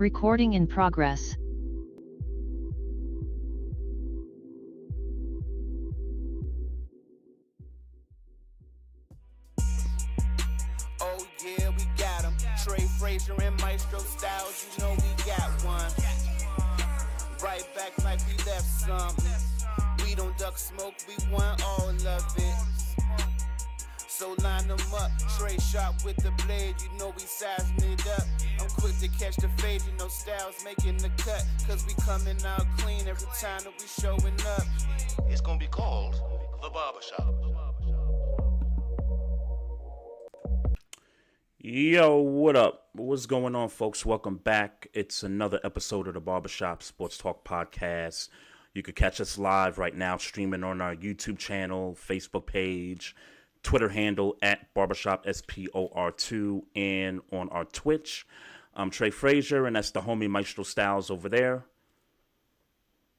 Recording in progress. Oh yeah, we got him. Trey, Frazier, and Maestro styles, you know we got one. Right back like we left something. We don't duck smoke, we want all of it. So line them up, Trey sharp with the blade, you know we sizing it up. I'm quick to catch the fade, you know Styles making the cut. Cause we coming out clean every time that we showing up. It's gonna be called The Barbershop. Yo, what up? What's going on, folks? Welcome back. It's another episode of the Barbershop Sports Talk Podcast. You can catch us live right now, streaming on our YouTube channel, Facebook page, Twitter handle at Barbershop SPOR2, and on our Twitch. I'm Trey Frazier, and that's the homie Maestro Styles over there.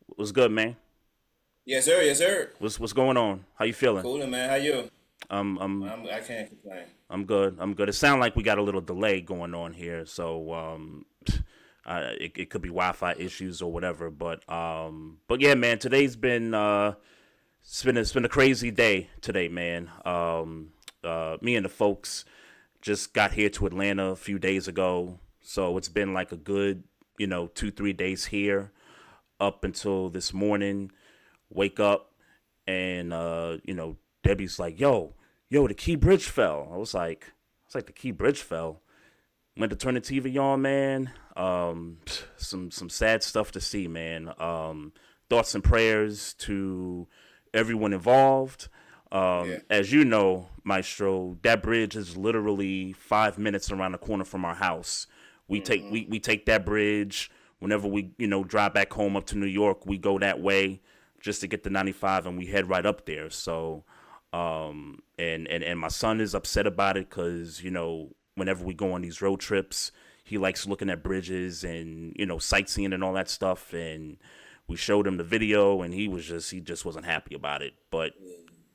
What's good, man? Yes, sir. Yes, sir. What's going on? How you feeling? Coolin', man. How you? I can't complain. I'm good. It sounds like we got a little delay going on here, so it could be Wi-Fi issues or whatever. But yeah, man, today's been it's been a crazy day today, man. Me and the folks just got here to Atlanta a few days ago, so it's been like a good 2-3 days here up until this morning. Wake up and Debbie's like, yo, the key bridge fell. I was like, the key bridge fell. Went to turn the TV on, man. Some sad stuff to see, man. Thoughts and prayers to everyone involved. As you know, Maestro, that bridge is literally 5 minutes around the corner from our house. We take that bridge whenever we drive back home up to New York. We go that way just to get the 95, and we head right up there. So. And my son is upset about it because, whenever we go on these road trips, he likes looking at bridges and, sightseeing and all that stuff. And we showed him the video and he just wasn't happy about it. But,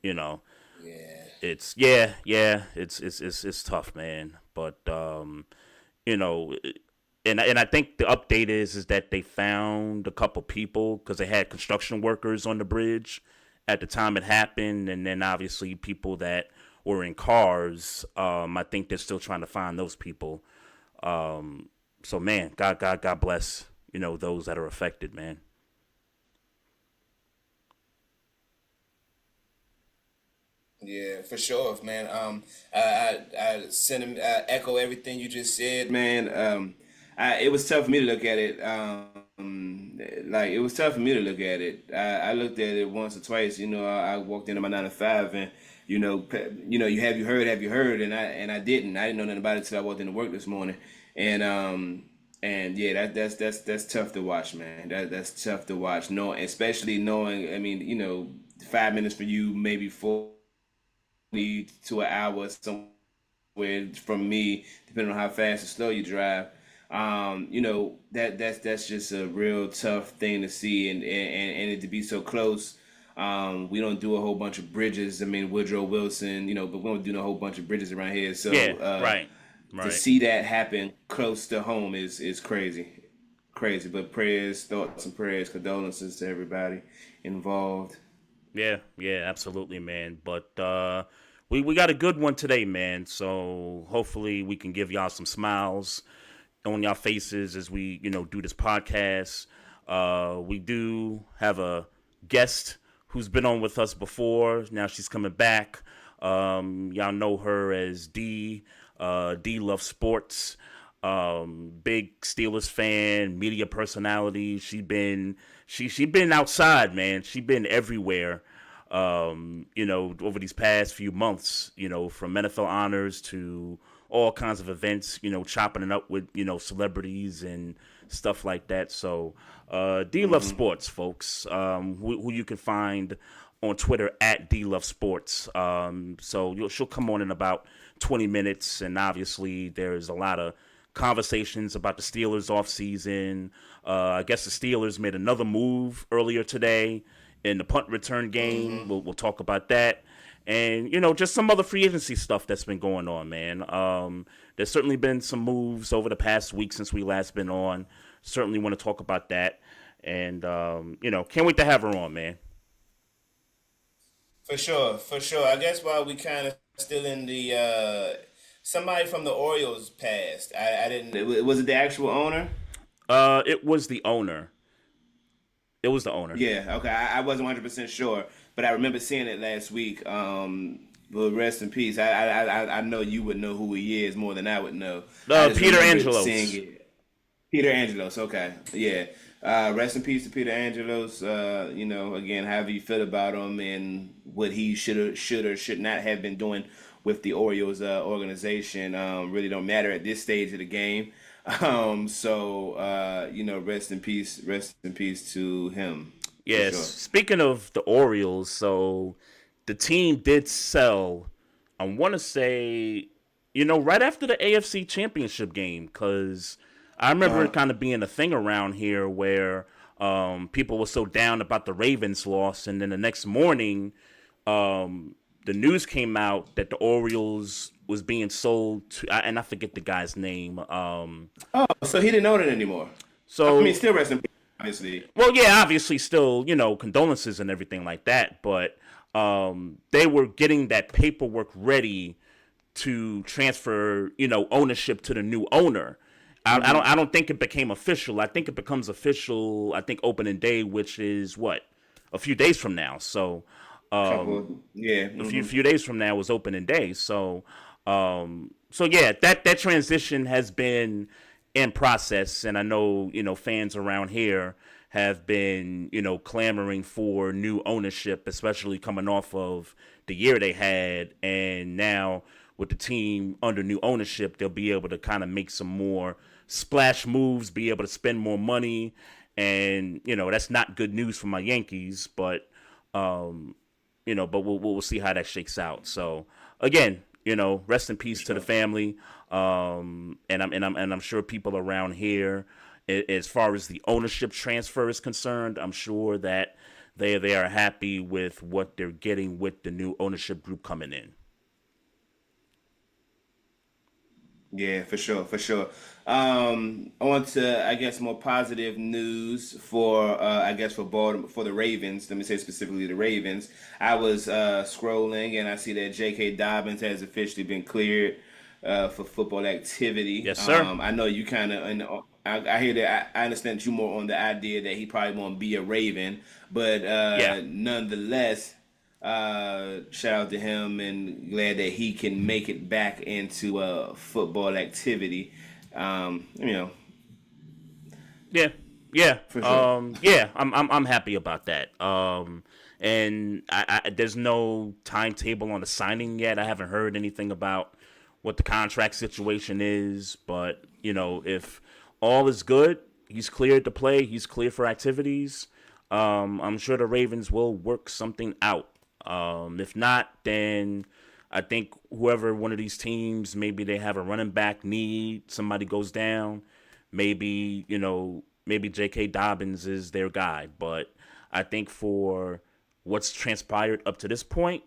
it's tough, man. But, and I think the update is that they found a couple people because they had construction workers on the bridge at the time it happened, and then obviously people that were in cars. I think they're still trying to find those people. So man, God bless those that are affected, man. Yeah, for sure, man. I echo everything you just said, man. It was tough for me to look at it. It was tough for me to look at it. I looked at it once or twice. I walked into my 9 to 5, and you have you heard, and I didn't know nothing about it until I walked into work this morning, and yeah, that's tough to watch, man. That's tough to watch. Especially knowing, 5 minutes for you, maybe 40 to an hour somewhere from me, depending on how fast or slow you drive. That's just a real tough thing to see, and it to be so close. We don't do a whole bunch of bridges. Woodrow Wilson, but we don't do a whole bunch of bridges around here. So right. To see that happen close to home is crazy. But thoughts and prayers, condolences to everybody involved. Yeah, absolutely, man. But we got a good one today, man. So hopefully we can give y'all some smiles on y'all faces as we, do this podcast. We do have a guest who's been on with us before. Now she's coming back. Y'all know her as Dee Loves Sports. Big Steelers fan, media personality. She been outside, man. She been everywhere. Over these past few months, from NFL honors to all kinds of events, chopping it up with, celebrities and stuff like that. So, Dee Loves Sports, folks, who you can find on Twitter at Dee Loves Sports. So she'll come on in about 20 minutes. And obviously there's a lot of conversations about the Steelers offseason. I guess the Steelers made another move earlier today in the punt return game. We'll talk about that. and just some other free agency stuff that's been going on, man. There's certainly been some moves over the past week since we last been on. Certainly want to talk about that, and can't wait to have her on, man. For sure, for sure. I guess while we kind of still in the somebody from the Orioles passed. I didn't. Was it the actual owner? It was the owner. It was the owner. Yeah. Okay. I wasn't 100% sure, but I remember seeing it last week. Well, rest in peace. I know you would know who he is more than I would know. Peter Angelos. Peter Angelos. Okay. Yeah. Rest in peace to Peter Angelos. Again, however you feel about him and what he should or should not have been doing with the Orioles organization really don't matter at this stage of the game. Rest in peace to him. Yes. Sure. Speaking of the Orioles, so the team did sell, I want to say, right after the AFC Championship game, because I remember it kind of being a thing around here where people were so down about the Ravens loss, and then the next morning, the news came out that the Orioles was being sold to, and I forget the guy's name. So he didn't own it anymore. So still rest in peace, obviously. Well, yeah, obviously, still, condolences and everything like that. But they were getting that paperwork ready to transfer, ownership to the new owner. I don't think it became official. I think it becomes official. I think opening day, which is a few days from now. So. A few days from now was opening day. So that transition has been in process, and I know fans around here have been clamoring for new ownership, especially coming off of the year they had, and now with the team under new ownership, they'll be able to kind of make some more splash moves, be able to spend more money, and that's not good news for my Yankees, but. But we'll see how that shakes out. So again, rest in peace to the family. And I'm sure people around here, as far as the ownership transfer is concerned, I'm sure that they are happy with what they're getting with the new ownership group coming in. Yeah, for sure. On to, I guess, more positive news for Baltimore, for the Ravens. Let me say specifically the Ravens. I was scrolling and I see that J.K. Dobbins has officially been cleared for football activity. Yes, sir. I know you kind of, I hear that. I understand you more on the idea that he probably won't be a Raven, but nonetheless. Shout out to him and glad that he can make it back into football activity. Yeah, for sure. I'm happy about that. And I there's no timetable on the signing yet. I haven't heard anything about what the contract situation is, but if all is good, he's cleared to play, he's cleared for activities. I'm sure the Ravens will work something out. If not, then I think whoever one of these teams, maybe they have a running back need, somebody goes down, maybe J.K. Dobbins is their guy. But I think for what's transpired up to this point,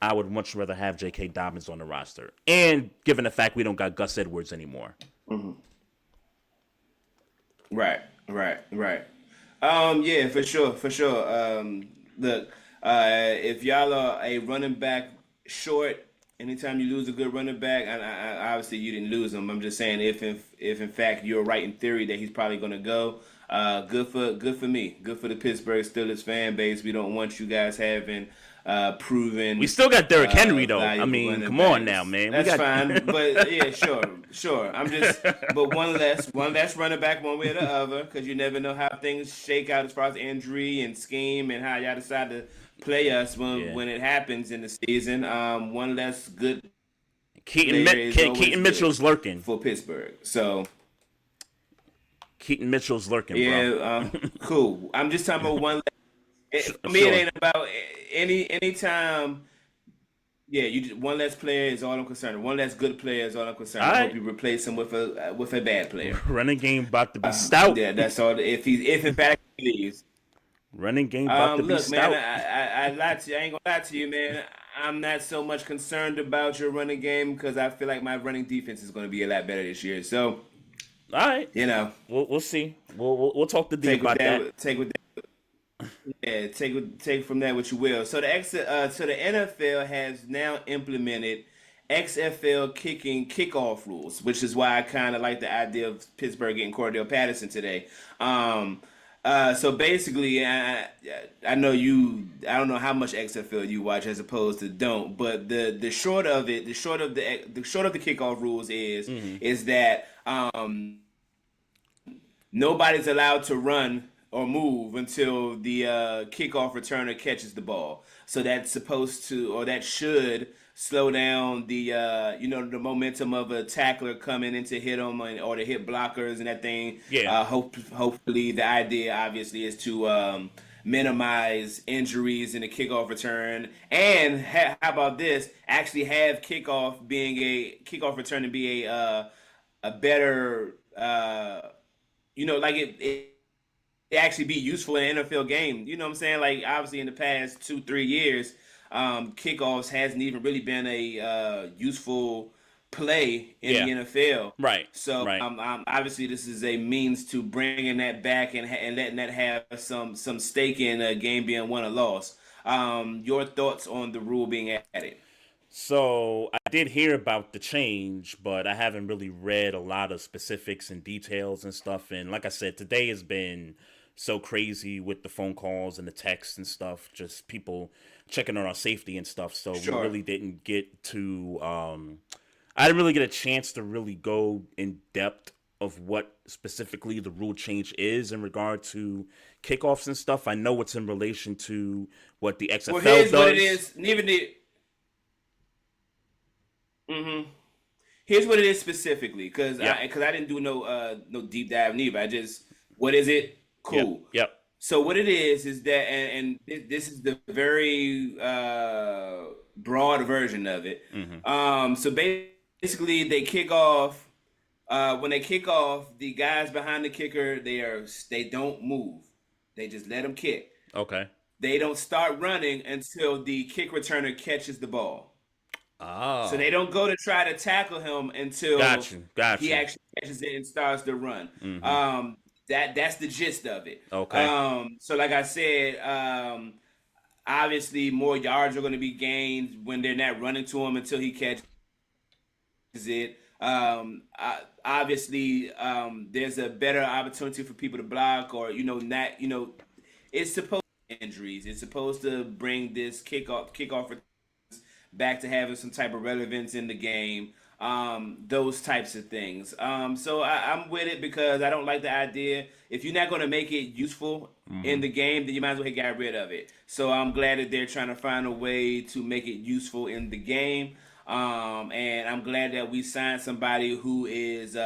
I would much rather have J.K. Dobbins on the roster. And given the fact we don't got Gus Edwards anymore. Mm-hmm. Right. Yeah, for sure. Look. If y'all are a running back short, anytime you lose a good running back, I obviously you didn't lose him. I'm just saying if in fact you're right in theory that he's probably going to go, good for me. Good for the Pittsburgh Steelers fan base. We don't want you guys having proven. We still got Derrick Henry though. I mean, come on now, man. That's fine. But yeah, sure. But one less running back one way or the other, because you never know how things shake out as far as injury and scheme and how y'all decide to play us when it happens in the season. One less good. Keaton Mitchell's lurking for Pittsburgh. So Keaton Mitchell's lurking. Yeah, bro. Cool. I'm just talking about one. For me, it ain't about any time. Yeah, one less player is all I'm concerned. One less good player is all I'm concerned. I hope you replace him with a bad player. Running game about to be stout. Yeah, that's all. If in fact he leaves. Running game about to be stout. Man, I lied to you. I ain't gonna lie to you, man. I'm not so much concerned about your running game because I feel like my running defense is going to be a lot better this year. So, All right, you know, we'll see. We'll talk to D take with about that. that. Take with that. Yeah, take from that what you will. So the NFL has now implemented XFL kickoff rules, which is why I kind of like the idea of Pittsburgh getting Cordell Patterson today. So basically, I know you. I don't know how much XFL you watch as opposed to don't, but the short of it, the short of the kickoff rules is that nobody's allowed to run or move until the kickoff returner catches the ball. So that's supposed to, or that should slow down the the momentum of a tackler coming in to hit them or to hit blockers and that thing. Yeah. Hopefully the idea obviously is to minimize injuries in the kickoff return. And how about this? Actually have kickoff return to be a better like it actually be useful in an NFL game. You know what I'm saying? Like obviously in the past 2-3 years, kickoffs hasn't even really been a useful play in the NFL. Right. So right. Obviously this is a means to bringing that back and letting that have some stake in a game being won or lost. Your thoughts on the rule being added? So I did hear about the change, but I haven't really read a lot of specifics and details and stuff. And like I said, today has been so crazy with the phone calls and the texts and stuff, just people checking on our safety and stuff. So we really didn't get to, I didn't really get a chance to really go in depth of what specifically the rule change is in regard to kickoffs and stuff. I know it's in relation to what the XFL here's does. What it is. Here's what it is specifically, because I didn't do no deep dive neither. I just, what is it? Cool. Yep. So what it is that, and this is the very broad version of it. So basically, they kick off. When they kick off, the guys behind the kicker, they don't move. They just let them kick. Okay. They don't start running until the kick returner catches the ball. Oh. So they don't go to try to tackle him until Gotcha. he actually catches it and starts to run. That's the gist of it. Okay. So like I said, obviously more yards are going to be gained when they're not running to him until he catches it. Obviously, there's a better opportunity for people to block or it's supposed to injuries. It's supposed to bring this kickoff back to having some type of relevance in the game, those types of things. So I'm with it because I don't like the idea. If you're not going to make it useful in the game, then you might as well get rid of it. So I'm glad that they're trying to find a way to make it useful in the game. And I'm glad that we signed somebody who is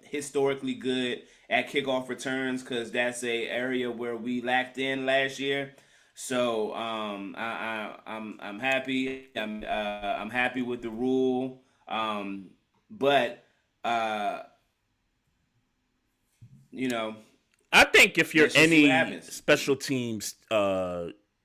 historically good at kickoff returns, because that's a area where we lacked in last year. So I'm happy. I'm happy with the rule. But I think if you're any special teams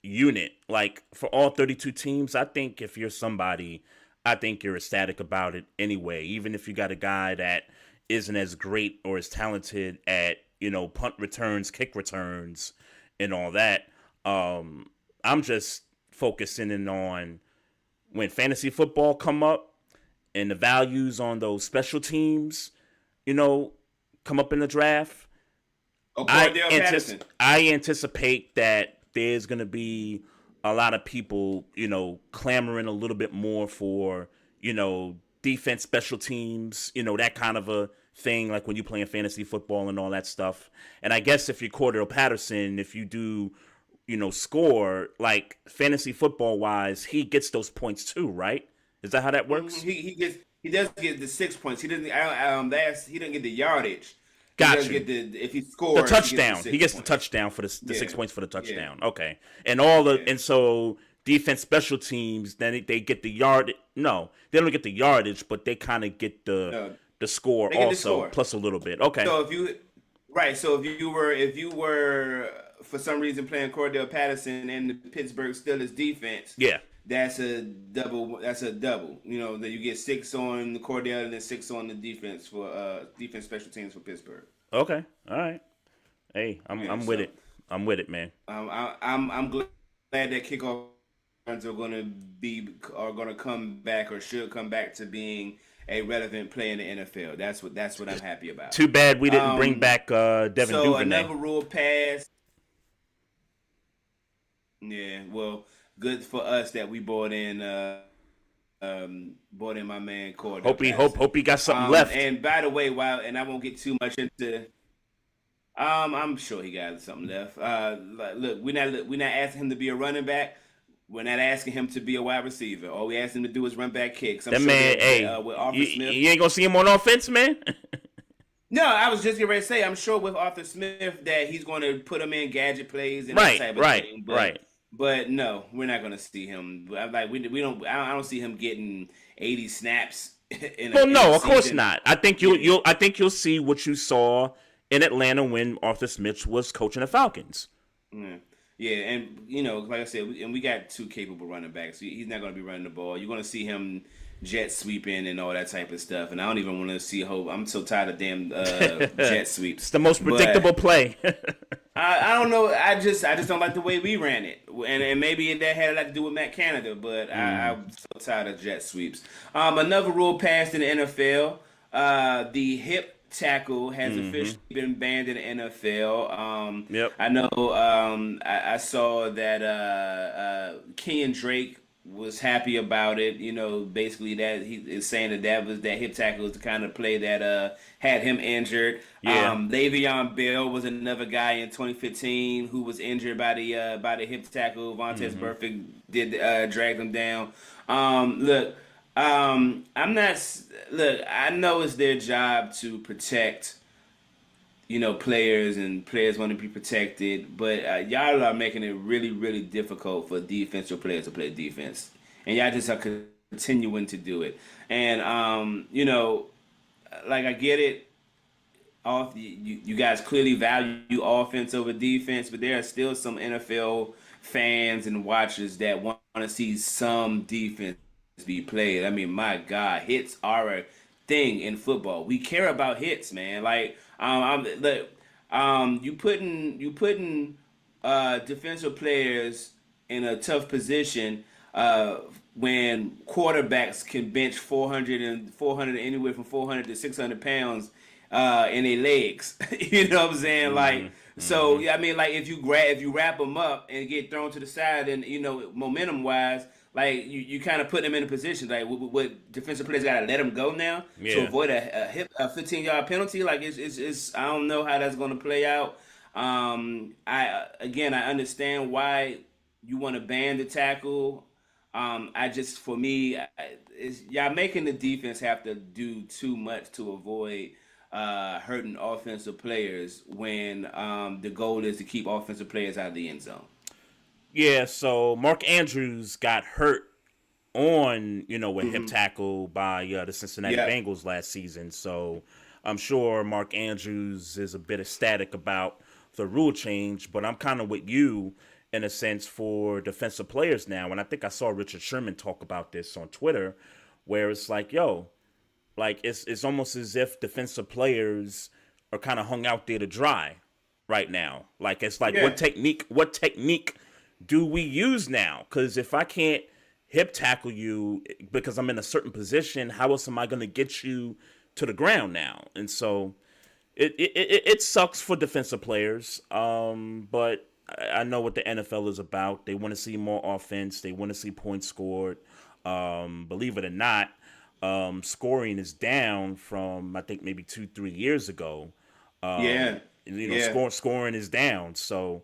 unit, like for all 32 teams, I think if you're somebody, I think you're ecstatic about it anyway. Even if you got a guy that isn't as great or as talented at punt returns, kick returns, and all that. I'm just focusing in on when fantasy football come up and the values on those special teams, come up in the draft. I anticipate that there's going to be a lot of people, clamoring a little bit more for, defense, special teams, that kind of a thing, like when you play in fantasy football and all that stuff. And I guess if you're Cordell Patterson, if you do score, like fantasy football wise, he gets those points too, right? Is that how that works? He does get the 6 points. He doesn't. He doesn't get the yardage. Gotcha. He doesn't get if he scores, the touchdown. He gets the touchdown for the 6 points for the touchdown. Yeah. Okay, and and so defense, special teams, then they get the yard. No, they don't get the yardage, but they kind of get the score also, plus a little bit. Okay. So if you were for some reason playing Cordell Patterson and the Pittsburgh Steelers defense, that's a double. That's a double. You know that you get 6 on the Cordell and then 6 on the defense for defense special teams for Pittsburgh. Okay, all right. Hey, Yeah, I'm with so it. I'm with it, man. I'm glad that kickoff returns are gonna come back or should come back to being a relevant play in the NFL. That's what I'm happy about. Too bad we didn't bring back Devin So Duvernay. another rule passed. Yeah, well, good for us that we bought in my man Cordell. Hope he got something left. And by the way, and I won't get too much into. I'm sure he got something left. Look, we're not asking him to be a running back. We're not asking him to be a wide receiver. All we ask him to do is run back kicks. That man, with Arthur Smith, you ain't gonna see him on offense, man. No, I was just getting ready to say, I'm sure with Arthur Smith that he's going to put him in gadget plays and that type of thing. But no, we're not going to see him. Like we don't. I don't see him getting 80 snaps. Of course not. I think you'll see what you saw in Atlanta when Arthur Smith was coaching the Falcons. Yeah, and like I said, we got 2 capable running backs. He's not going to be running the ball. You're going to see him jet sweeping and all that type of stuff. And I don't even want to see Hope. I'm so tired of damn jet sweeps. It's the most predictable play. I don't know. I just don't like the way we ran it, and maybe that had a lot to do with Matt Canada. But I'm so tired of jet sweeps. Another rule passed in the NFL. The hip tackle has officially been banned in the NFL. Yep. I know. I saw that Kenyon Drake was happy about it. Basically that he is saying that hip tackle was the kind of play that had him injured. Yeah. Le'Veon Bell was another guy in 2015 who was injured by the hip tackle. Vontaze Burfict dragged him down. I know it's their job to protect players, and players want to be protected, but y'all are making it really, really difficult for defensive players to play defense, and y'all just are continuing to do it. And I get it. You guys clearly value offense over defense, but there are still some NFL fans and watchers that want to see some defense be played. I mean, my God, hits are a thing in football. We care about hits, man. Like, you putting defensive players in a tough position when quarterbacks can bench 400 anywhere from 400 to 600 pounds in their legs. You know what I'm saying? So I mean, like if you wrap them up and get thrown to the side, and momentum wise, like you kind of put them in a position like what defensive players got to let them go now to avoid a 15-yard penalty. Like it's I don't know how that's going to play out. I understand why you want to ban the tackle. For me, y'all making the defense have to do too much to avoid hurting offensive players when the goal is to keep offensive players out of the end zone. Yeah, so Mark Andrews got hurt on, a hip tackle by the Cincinnati Bengals last season. So I'm sure Mark Andrews is a bit ecstatic about the rule change, but I'm kind of with you in a sense for defensive players now. And I think I saw Richard Sherman talk about this on Twitter, where it's like, it's almost as if defensive players are kind of hung out there to dry right now. Like, it's like, what technique do we use now? Because if I can't hip tackle you because I'm in a certain position, how else am I going to get you to the ground now? And so it sucks for defensive players. But I know what the NFL is about. They want to see more offense. They want to see points scored. Believe it or not, scoring is down from, I think, maybe 2-3 years ago. Scoring is down. So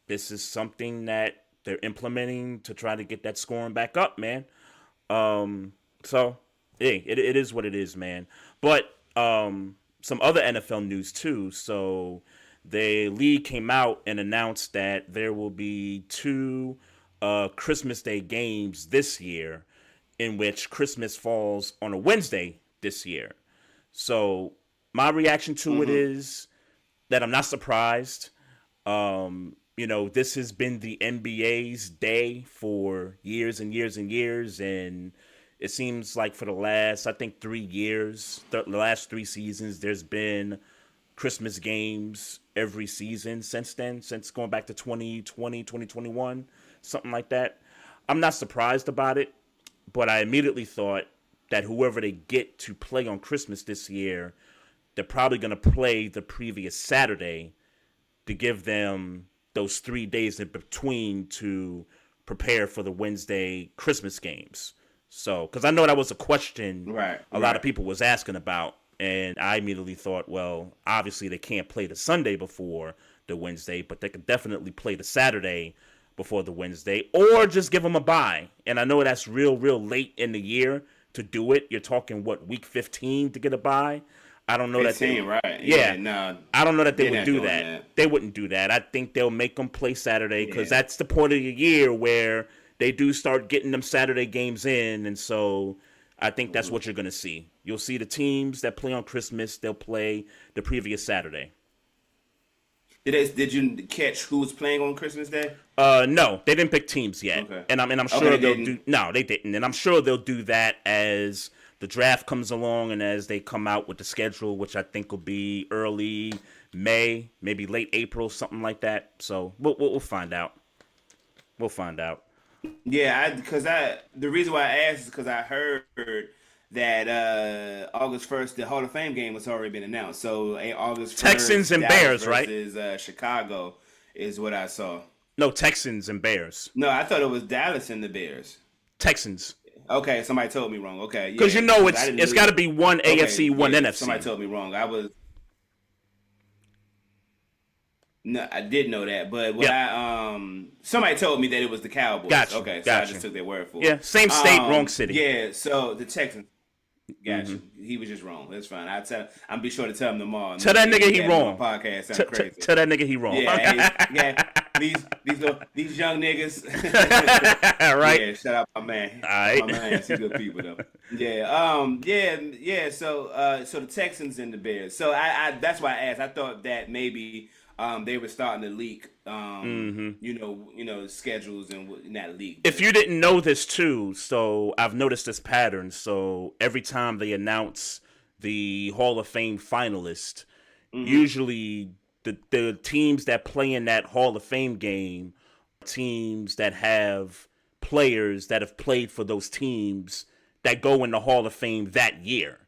this is something that they're implementing to try to get that scoring back up, man. So, hey, it is what it is, man. But some other NFL news, too. So the league came out and announced that there will be 2 Christmas Day games this year, in which Christmas falls on a Wednesday this year. So my reaction to it is that I'm not surprised. this has been the NBA's day for years and years and years, and it seems like for the last, I think, 3 years, the last 3 seasons, there's been Christmas games every season since then, since going back to 2020, 2021, something like that. I'm not surprised about it, but I immediately thought that whoever they get to play on Christmas this year, they're probably going to play the previous Saturday to give them those 3 days in between to prepare for the Wednesday Christmas games. So, because I know that was a question a lot of people was asking about, and I immediately thought, well, obviously they can't play the Sunday before the Wednesday, but they could definitely play the Saturday before the Wednesday, or just give them a bye. And I know that's real late in the year to do it. You're talking, week 15 to get a bye? I don't know 15, that. Right? Yeah, no. I don't know that they would do that. They wouldn't do that. I think they'll make them play Saturday because that's the point of the year where they do start getting them Saturday games in, and so I think that's what you're going to see. You'll see the teams that play on Christmas, they'll play the previous Saturday. Did you catch who was playing on Christmas Day? No, they didn't pick teams yet, Okay. and I'm sure they'll do. No, they didn't, and I'm sure they'll do that as the draft comes along and as they come out with the schedule, which I think will be early May, maybe late April, something like that. So we'll find out. We'll find out. Yeah, the reason why I asked is because I heard that August 1st, the Hall of Fame game was already been announced. So August 1st, Texans and Dallas Bears, right? Versus Chicago is what I saw. No, Texans and Bears. No, I thought it was Dallas and the Bears. Texans. Okay, somebody told me wrong. Okay, because it's got to be one AFC, one NFC. Somebody told me wrong. No, I did know that, but somebody told me that it was the Cowboys. Gotcha. Okay, so I just took their word for it. Yeah, same state, wrong city. Yeah, so the Texans. Gotcha. He was just wrong. That's fine. I'm be sure to tell him tomorrow. Tell that nigga he wrong. Podcast sound crazy. Tell that nigga he wrong. Yeah, these young niggas. Right. Yeah, shout out my man. All right. My man, he's good people though. Yeah. So the Texans and the Bears. So I that's why I asked. I thought that maybe they were starting to leak, schedules and not leak. If you didn't know this too, so I've noticed this pattern. So every time they announce the Hall of Fame finalist, usually the teams that play in that Hall of Fame game, teams that have players that have played for those teams that go in the Hall of Fame that year.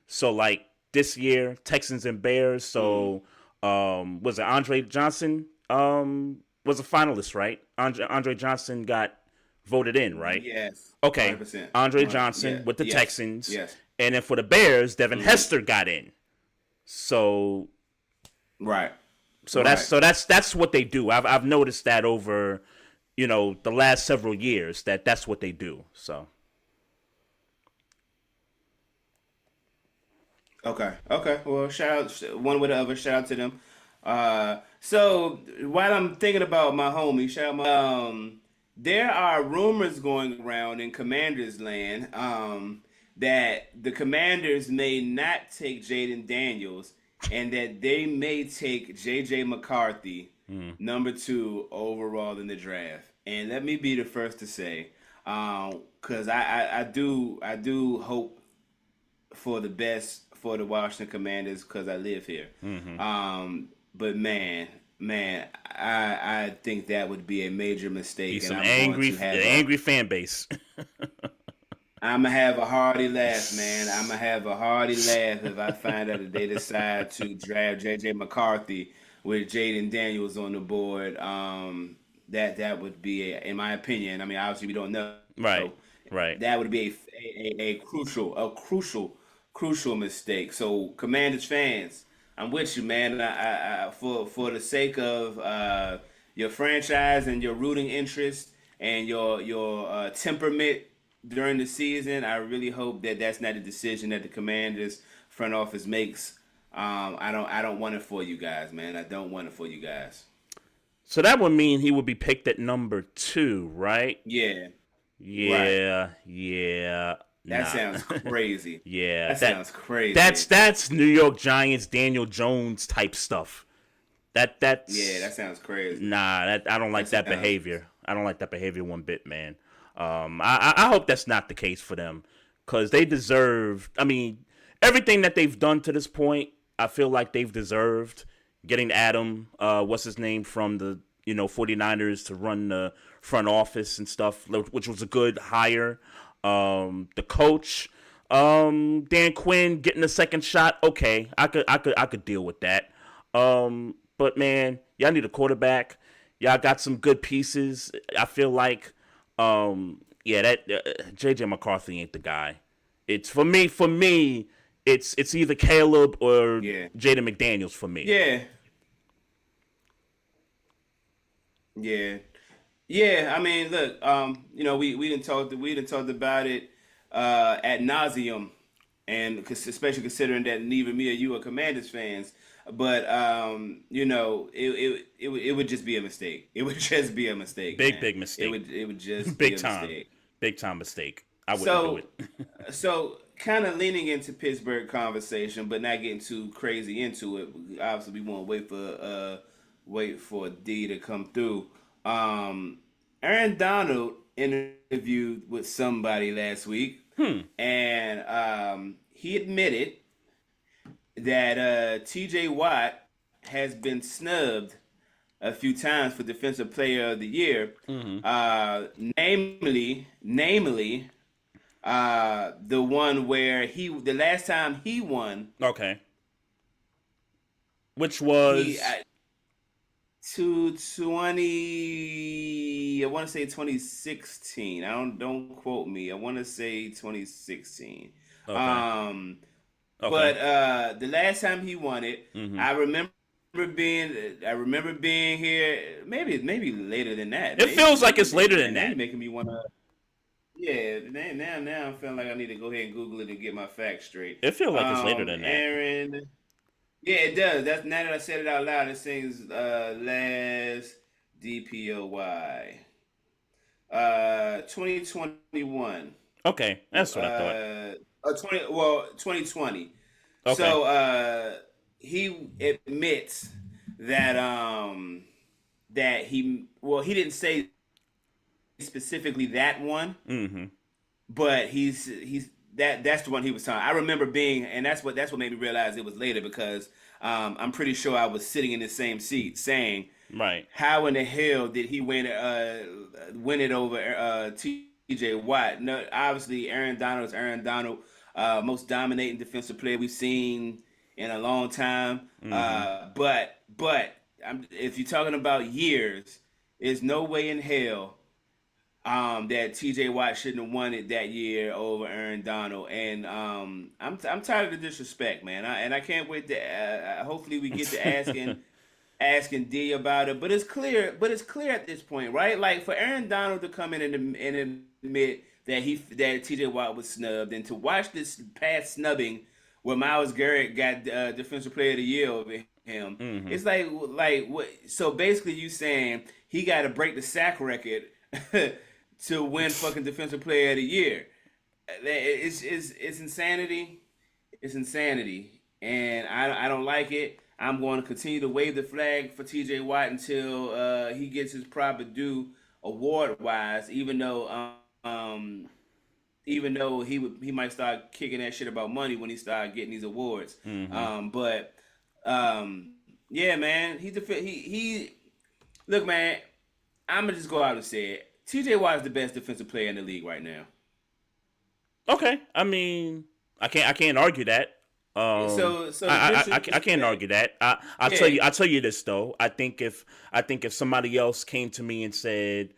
So like this year, Texans and Bears. So was it Andre Johnson? Was a finalist, right? Andre Johnson got voted in, right? Yes. Okay. 100%. Andre Johnson with the Texans. Yes. And then for the Bears, Devin Hester got in. So right. So that's what they do. I've noticed that over, the last several years that's what they do. So Okay. Well, shout out one with the other. Shout out to them. So while I'm thinking about my homie, there are rumors going around in Commanders land that the Commanders may not take Jaden Daniels and that they may take J.J. McCarthy, number 2 overall in the draft. And let me be the first to say, because I do hope for the best for the Washington Commanders because I live here. But man, I think that would be a major mistake. He's an angry fan base. I'm going to have a hearty laugh, man. I'm going to have a hearty laugh if I find out that they decide to draft J.J. McCarthy with Jaden Daniels on the board. That would be, in my opinion, I mean, obviously we don't know. Right, so right. That would be a crucial mistake. So, Commanders fans, I'm with you, man. I for the sake of your franchise and your rooting interest and your temperament during the season, I really hope that that's not a decision that the Commanders front office makes. I don't want it for you guys, man. I don't want it for you guys. So that would mean he would be picked at number 2, right? Yeah. Yeah. That sounds crazy. Yeah. That sounds crazy. That's New York Giants, Daniel Jones type stuff. That's Yeah, that sounds crazy. Nah, I don't like that behavior. I don't like that behavior one bit, man. I hope that's not the case for them, because they deserve. I mean, everything that they've done to this point, I feel like they've deserved. Getting Adam, what's his name, from the 49ers to run the front office and stuff, which was a good hire. The coach, Dan Quinn, getting a second shot. Okay, I could deal with that. But man, y'all need a quarterback. Y'all got some good pieces. I feel like, that JJ McCarthy ain't the guy. It's for me. It's either Caleb or Jaden McDaniels for me. Yeah. I mean, look, we didn't talk about it ad nauseum, and especially considering that neither me or you are Commanders fans. But it would just be a mistake. It would just be a mistake. Big mistake. It would just big be a time. mistake. Big time mistake. I wouldn't do it. So kind of leaning into Pittsburgh conversation, but not getting too crazy into it. Obviously, we want to wait for D to come through. Aaron Donald interviewed with somebody last week, and he admitted that T.J. Watt has been snubbed a few times for Defensive Player of the Year, namely the one where the last time he won. Okay. Which was 2020. I want to say 2016. Don't quote me. I want to say 2016. Okay. But the last time he won it, I remember being here. Maybe later than that. It feels like it's later than that. Making me wanna. Yeah. Now I'm feeling like I need to go ahead and Google it and get my facts straight. It feels like it's later than that. Aaron. Yeah, it does. That's now that I said it out loud. It sings last DPOY. 2021. Okay, that's what I thought. 2020. Okay. So he admits that that he didn't say specifically that one, but he's that's the one he was talking. I remember and that's what made me realize it was later, because I'm pretty sure I was sitting in the same seat saying, right, how in the hell did he win it over T.J. Watt? No, obviously Aaron Donald is Aaron Donald, most dominating defensive player we've seen in a long time. But if you're talking about years, there's no way in hell that T.J. Watt shouldn't have won it that year over Aaron Donald. And I'm tired of the disrespect, man. I can't wait to hopefully we get to asking D about it. But it's clear at this point, right? Like, for Aaron Donald to come in and admit that T.J. Watt was snubbed, and to watch this past snubbing where Myles Garrett got Defensive Player of the Year over him, it's like what? So basically, you saying he got to break the sack record to win fucking Defensive Player of the Year? It's insanity. It's insanity, and I don't like it. I'm going to continue to wave the flag for T.J. Watt until he gets his proper due award-wise. Even though he might start kicking that shit about money when he start getting these awards. Yeah, man. He look, man. I'm gonna just go out and say it. T.J. Watt is the best defensive player in the league right now. Okay, I mean, I can't argue that. I can't argue that. I'll tell you this though. I think if somebody else came to me and said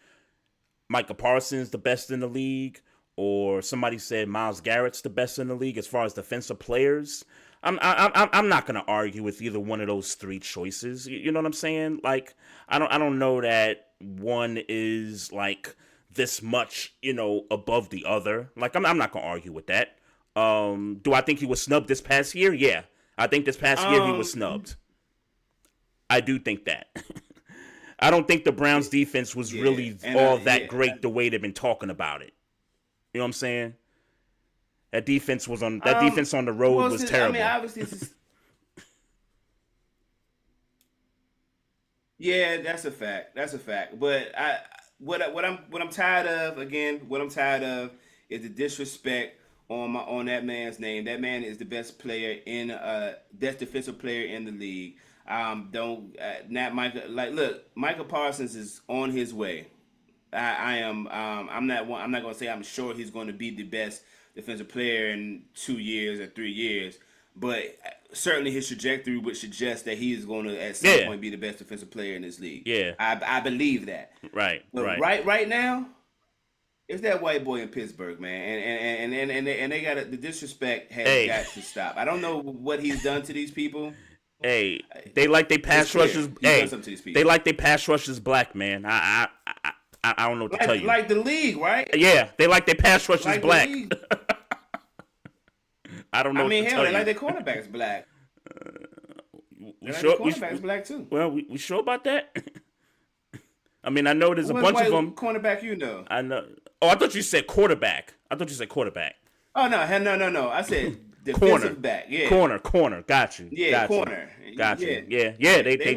Micah Parsons the best in the league, or somebody said Myles Garrett's the best in the league as far as defensive players, I'm not gonna argue with either one of those three choices. You know what I'm saying? Like, I don't know that one is like this much, above the other. Like, I'm not gonna argue with that. Do I think he was snubbed this past year? Yeah, I think this past year he was snubbed. I do think that. I don't think the Browns defense was really all that great the way they've been talking about it. You know what I'm saying? That defense on the road was terrible. I mean, obviously, Yeah, that's a fact. That's a fact. But what I'm tired of again. What I'm tired of is the disrespect on that man's name. That man is the best player in best defensive player in the league. Don't not Michael. Like, look, Michael Parsons is on his way. I am. I'm not. I'm not going to say I'm sure he's going to be the best defensive player in 2 years or 3 years, but certainly his trajectory would suggest that he is going to at some point be the best defensive player in this league. Yeah, I believe that. Right. But right. right now, it's that white boy in Pittsburgh, man, and they got the disrespect has got to stop. I don't know what he's done to these people. Hey, they like they pass rushers. Hey, they like they pass rushers black, man. I don't know what to tell you. Like the league, right? Yeah, they like their pass rushers like black. I don't know. I mean, what to hell, tell they you. like their cornerbacks black. We sure? Cornerbacks black too. Well, we sure about that? I mean, I know there's a bunch of them. Cornerback, you know. I know. Oh, I thought you said quarterback. Oh no! I said defensive back. Yeah, corner. Got you. Yeah, got corner. You. Got yeah. you. Yeah. They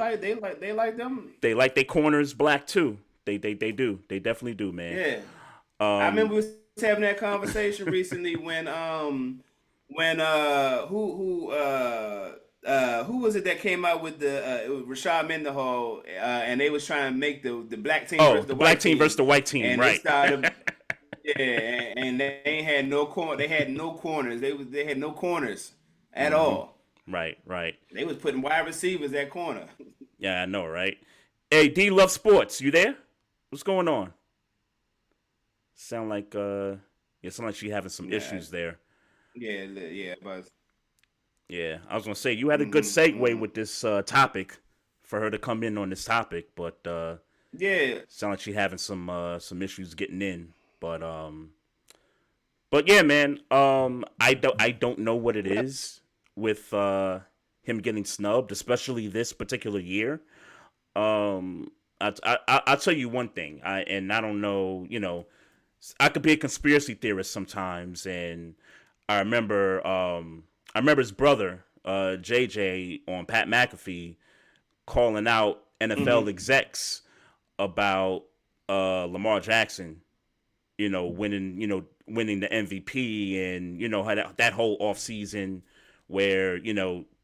like them. They like their corners black too. They do. They definitely do, man. Yeah. I remember we was having that conversation recently when who was it that came out with it was Rashad Mendenhall and they was trying to make the black team versus the black team versus the white team, and right? They started, and they ain't had no corner. They had no corners. They had no corners at all. Right. They was putting wide receivers at corner. Yeah, I know, right? Hey, Dee Loves Sports, you there? What's going on? Sound like she having some issues there. Yeah, but yeah, I was gonna say you had a good segue with this topic for her to come in on this topic, but sound like she having some issues getting in. But yeah, man, I don't know what it is with him getting snubbed, especially this particular year. I'll tell you one thing. I don't know, I could be a conspiracy theorist sometimes, and I remember his brother, JJ, on Pat McAfee calling out NFL execs about Lamar Jackson, winning the MVP, and how that whole offseason where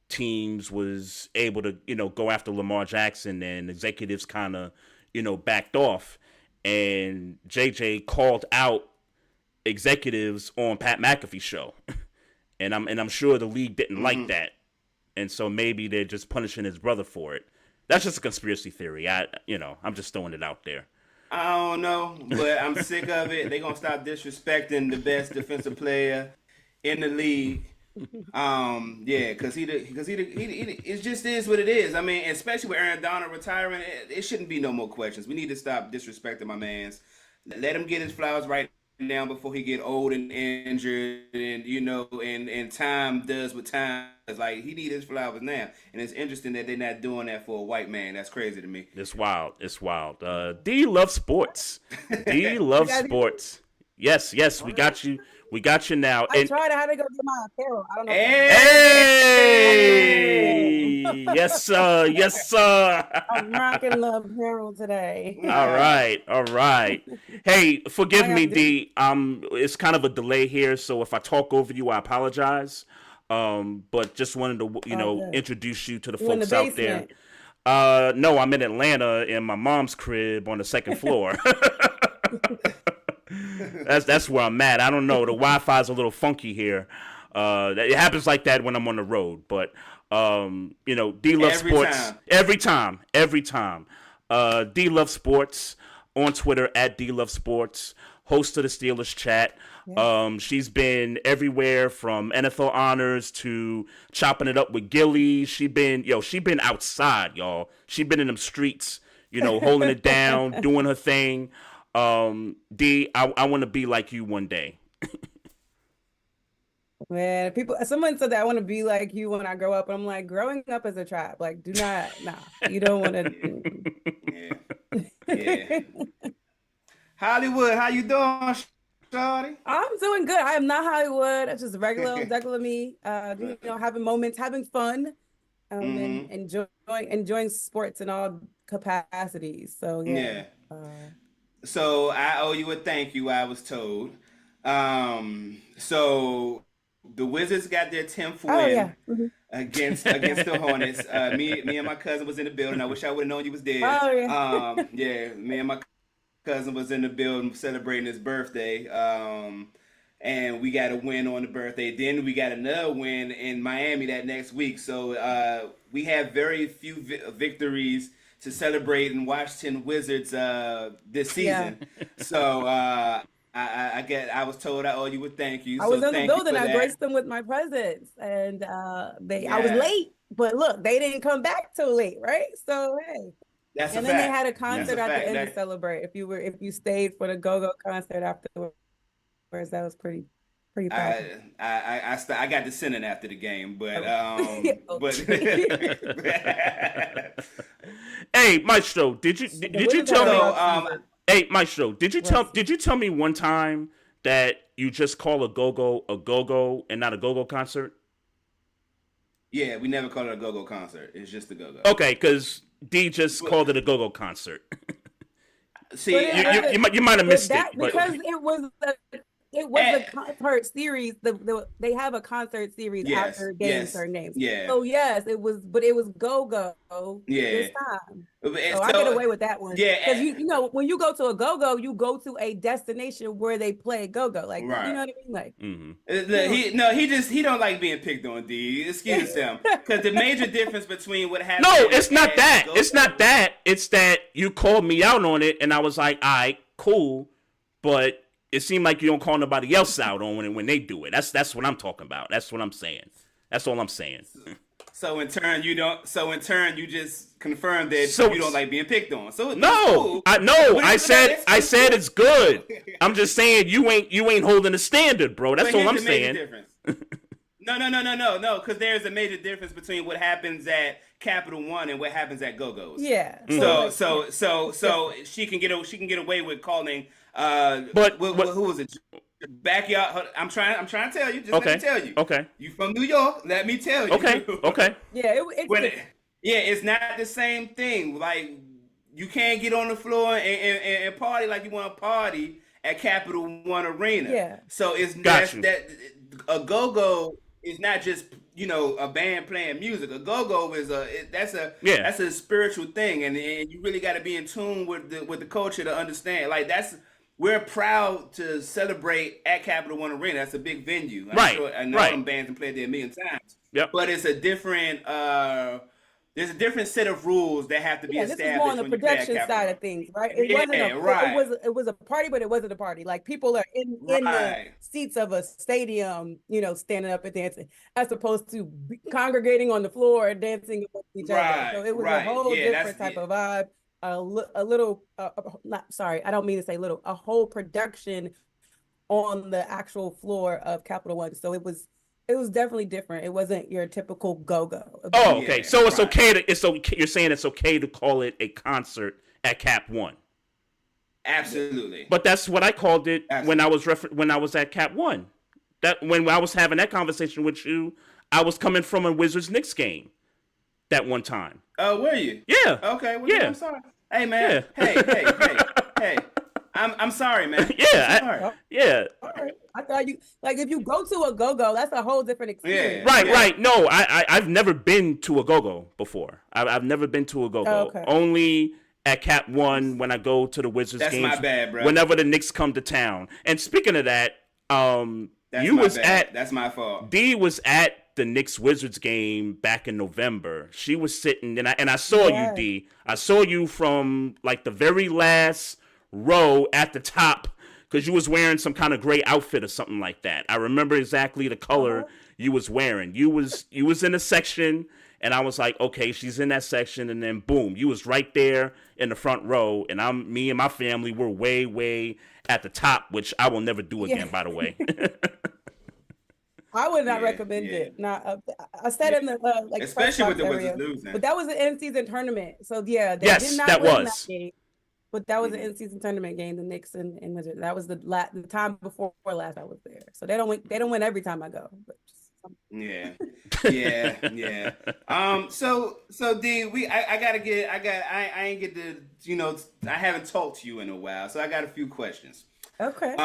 teams was able to go after Lamar Jackson, and executives kind of backed off, and JJ called out executives on Pat McAfee's show, and I'm sure the league didn't like that, and so maybe they're just punishing his brother for it. That's just a conspiracy theory. I'm just throwing it out there. I don't know, but I'm sick of it. They're gonna stop disrespecting the best defensive player in the league. Because he it just is what it is. I mean, especially with Aaron Donald retiring, it shouldn't be no more questions. We need to stop disrespecting my man's. Let him get his flowers right now before he get old and injured, and and time does what time is. Like, he need his flowers now, and it's interesting that they're not doing that for a white man. That's crazy to me. It's wild. Dee Loves Sports. Dee Loves Sports. Yes, we got you. We got you now. I tried. I had to go get my apparel. I don't know. Hey! Yes, sir. I'm rocking the apparel today. All right. Hey, forgive me, Dee. It's kind of a delay here, so if I talk over you, I apologize. But just wanted to, introduce you to the folks out there. No, I'm in Atlanta in my mom's crib on the second floor. That's where I'm at. I don't know. The Wi-Fi's a little funky here. It happens like that when I'm on the road. But Dee Loves Sports every time. Dee Loves Sports on Twitter at Dee Loves Sports. Host of the Steelers Chat. Yeah. She's been everywhere from NFL honors to chopping it up with Gilly. She been outside, y'all. She been in them streets, holding it down, doing her thing. Dee, I want to be like you one day. Man, someone said that I want to be like you when I grow up. And I'm like, growing up as a trap. Like, you don't want to. Yeah. Hollywood, how you doing, shawty? I'm doing good. I am not Hollywood. It's just regular me. Having moments, having fun. and enjoying sports in all capacities. So yeah. So I owe you a thank you, I was told. So the Wizards got their 10th win against the Hornets. Me and my cousin was in the building. I wish I would have known you was there. Me and my cousin was in the building celebrating his birthday. And we got a win on the birthday. Then we got another win in Miami that next week. So we have very few victories to celebrate in Washington Wizards this season. So I was told I owe you a thank you. I was in the building. I graced them with my presence, and I was late, but look, they didn't come back till late, right? So hey. That's and a then fact. They had a concert at the end to celebrate. If you stayed for the go-go concert afterwards, that was pretty powerful. I got to send it after the game, but Hey, Maestro, did you tell me? Hey, Maestro, did you tell me one time that you just call a go-go and not a go-go concert? Yeah, we never call it a go-go concert. It's just a go-go. Okay, because D just called it a go-go concert. See, you might have missed it. Because it was a concert series. They have a concert series after games or names. Yeah. So yes, it was go-go this time. So I get away with that one. Yeah. Because you know, when you go to a go-go, you go to a destination where they play go-go. Like you know what I mean? Like he don't like being picked on, D. Excuse him. Because the major difference between what happened. No, it's not that. It's not that. It's that you called me out on it, and I was like, all right, cool, but it seemed like you don't call nobody else out on it when they do it. That's what I'm talking about. That's what I'm saying. That's all I'm saying. So in turn, you just confirmed that you don't like being picked on. So no, cool. I said it's good. I'm just saying you ain't holding the standard, bro. That's all I'm saying. No, because there's a major difference between what happens at Capital One and what happens at Go-Go's. Yeah. So she can get away with calling. But who was it? Backyard. I'm trying to tell you. Let me tell you. Okay. You from New York? Let me tell you. Okay. Yeah. It's not the same thing. Like you can't get on the floor and party like you want to party at Capital One Arena. Yeah. So it's that a go-go is not just a band playing music. A go-go is that's a spiritual thing, and you really got to be in tune with the culture to understand. Like we're proud to celebrate at Capital One Arena. That's a big venue. I know some bands have played there a million times. Yep. But it's a different. There's a different set of rules that have to be established. This is more on the production side of things, right? It was a party, but it wasn't a party. Like people are in the seats of a stadium, standing up and dancing, as opposed to congregating on the floor and dancing with each other. So it was a whole different type of vibe. I don't mean to say little. A whole production on the actual floor of Capital One. So it was definitely different. It wasn't your typical go-go. Oh, okay. So it's okay you're saying it's okay to call it a concert at Cap One. Absolutely. But that's what I called it when I was at Cap One. That when I was having that conversation with you, I was coming from a Wizards Knicks game that one time. Oh, were you? Yeah. Okay. Well, I'm sorry. Hey, man. Yeah. Hey. I'm sorry, man. Yeah. Yeah. All right. I thought if you go to a go-go, that's a whole different experience. Yeah. Right. No, I've never been to a go-go before. I've never been to a go-go. Oh, okay. Only at Cap One when I go to the Wizards games. That's my bad, bro. Whenever the Knicks come to town. And speaking of that, that's my fault. Dee was at the Knicks Wizards game back in November. She was sitting and I saw you, Dee. I saw you from like the very last row at the top because you was wearing some kind of gray outfit or something like that. I remember exactly the color you was wearing. You was in a section and I was like, okay, she's in that section, and then boom, you was right there in the front row, and me and my family were way at the top, which I will never do again, by the way. I would not recommend it. I said in the especially with the Wizards losing. But that was an end-season tournament, so they did not that win was. that game. But that was an end-season tournament game, the Knicks and Wizards. That was the time before last I was there. So they don't win every time I go. But Yeah, yeah. So D, I ain't get to, I haven't talked to you in a while, so I got a few questions. Okay.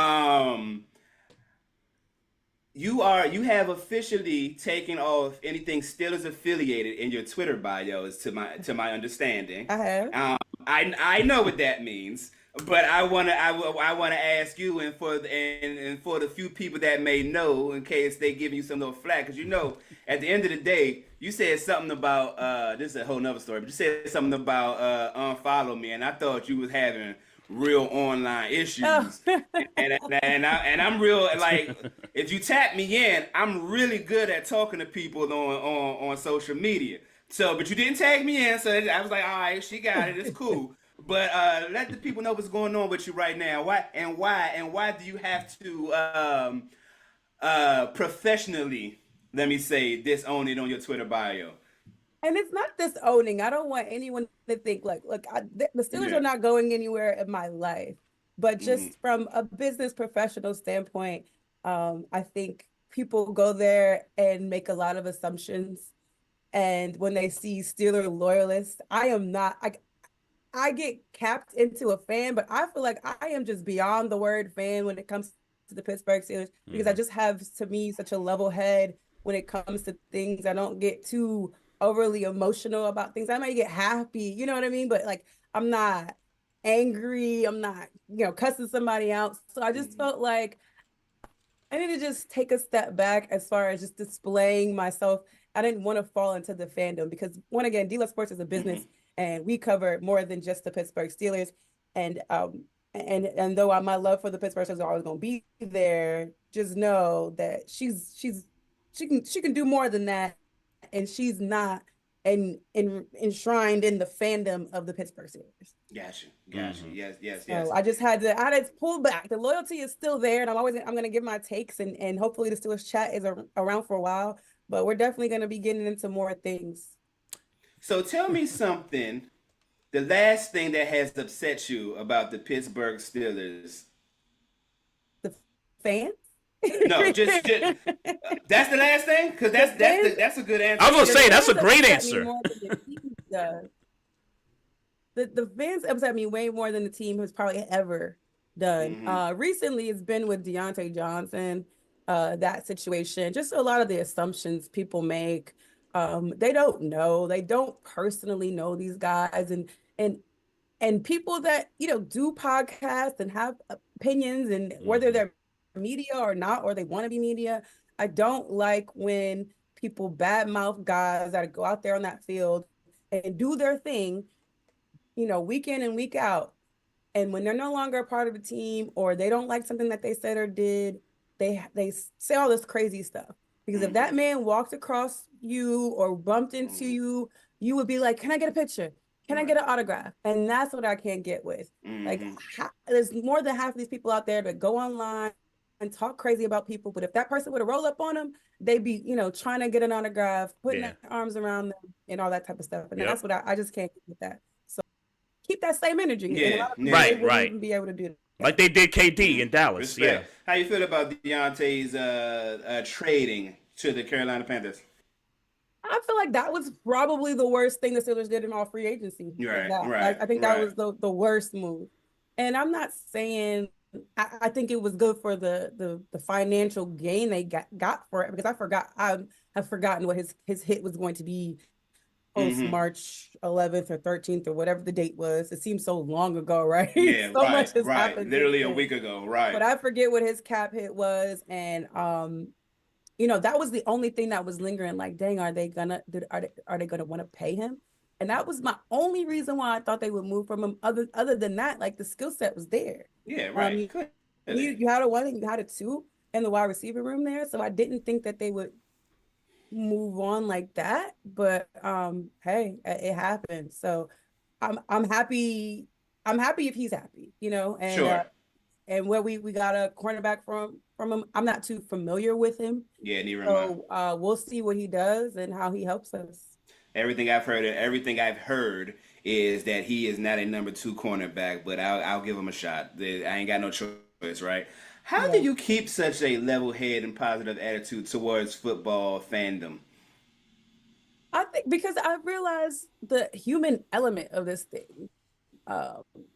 You have officially taken off anything Steelers affiliated in your Twitter bios, to my understanding. I have. I know what that means, but I wanna ask you, and for the few people that may know, in case they give you some little flack, because at the end of the day, you said something about this is a whole nother story, but you said something about unfollow me, and I thought you was having real online issues. Oh. and I'm real, like, if you tap me in, I'm really good at talking to people on social media. So, but you didn't tag me in, so I was like, all right, she got it, it's cool. But let the people know what's going on with you right now. Why do you have to professionally, let me say, disown it on your Twitter bio? And it's not disowning. I don't want anyone to think like, look, the Steelers are not going anywhere in my life. But just from a business professional standpoint, I think people go there and make a lot of assumptions. And when they see Steeler loyalists, I am not. I get capped into a fan, but I feel like I am just beyond the word fan when it comes to the Pittsburgh Steelers, because I just have, to me, such a level head when it comes to things. I don't get too overly emotional about things. I might get happy, you know what I mean? But like, I'm not angry. I'm not, cussing somebody out. So I just felt like I need to just take a step back as far as just displaying myself. I didn't want to fall into the fandom because, one, again, Dee Loves Sports is a business, and we cover more than just the Pittsburgh Steelers. And though my love for the Pittsburgh Steelers is always going to be there, just know that she can do more than that, and she's not enshrined in the fandom of the Pittsburgh Steelers. Gotcha. Yes. So I just had to pull back. The loyalty is still there, and I'm going to give my takes, and hopefully the Steelers chat is around for a while, but we're definitely going to be getting into more things. So tell me something, the last thing that has upset you about the Pittsburgh Steelers. The fans? No, just that's the last thing, because that's a good answer. I was gonna say that's a great answer. The fans upset me way more than the team has probably ever done. Recently, it's been with Deontay Johnson, that situation. Just a lot of the assumptions people make. They don't personally know these guys, and people that do podcasts and have opinions, and whether they're media or not, or they want to be media. I don't like when people badmouth guys that go out there on that field and do their thing, week in and week out. And when they're no longer a part of the team, or they don't like something that they said or did, they say all this crazy stuff. Because if that man walked across you or bumped into you, you would be like, can I get a picture? Can I get an autograph? And that's what I can't get with. Like, there's more than half of these people out there that go online and talk crazy about people, but if that person would have rolled up on them, they'd be, trying to get an autograph, putting their arms around them, and all that type of stuff. And that's what I just can't get with that. So keep that same energy. Right. Even be able to do that. Like they did KD in Dallas. Respect. Yeah. How you feel about Deontay's trading to the Carolina Panthers? I feel like that was probably the worst thing the Steelers did in all free agency. Right. I think that was the worst move. And I'm not saying. I think it was good for the financial gain they got for it, because I have forgotten what his hit was going to be post March 11th or 13th or whatever the date was. It seems so long ago, right? Yeah, so much has happened. Literally a week ago, right? But I forget what his cap hit was, and that was the only thing that was lingering. Like, dang, are they gonna want to pay him? And that was my only reason why I thought they would move from him. Other than that, like, the skill set was there. Yeah, right. You had a 1 and you had a 2 in the wide receiver room there, so I didn't think that they would move on like that. But hey, it happened. So I'm happy. I'm happy if he's happy, And sure. And where we got a cornerback from him, I'm not too familiar with him. Yeah, neither am I. We'll see what he does and how he helps us. Everything I've heard is that he is not a number 2 cornerback, but I'll give him a shot. I ain't got no choice, right? How do you keep such a level-headed and positive attitude towards football fandom? I think because I realize the human element of this thing.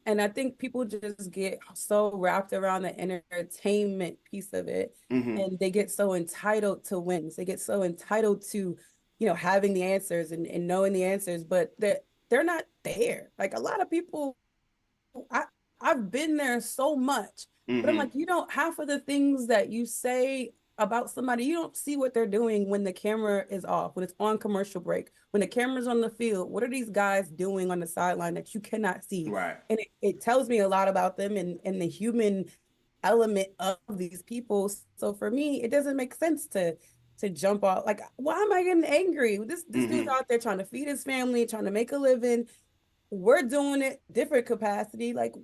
And I think people just get so wrapped around the entertainment piece of it, and they get so entitled to wins. They get so entitled to, having the answers and knowing the answers, but they're not there. Like a lot of people, I've been there so much, but I'm like, half of the things that you say about somebody, you don't see what they're doing when the camera is off, when it's on commercial break, when the camera's on the field. What are these guys doing on the sideline that you cannot see? Right. And it tells me a lot about them and the human element of these people. So for me, it doesn't make sense to jump off. Like, why am I getting angry? This dude's out there trying to feed his family, trying to make a living. We're doing it different capacity. Like,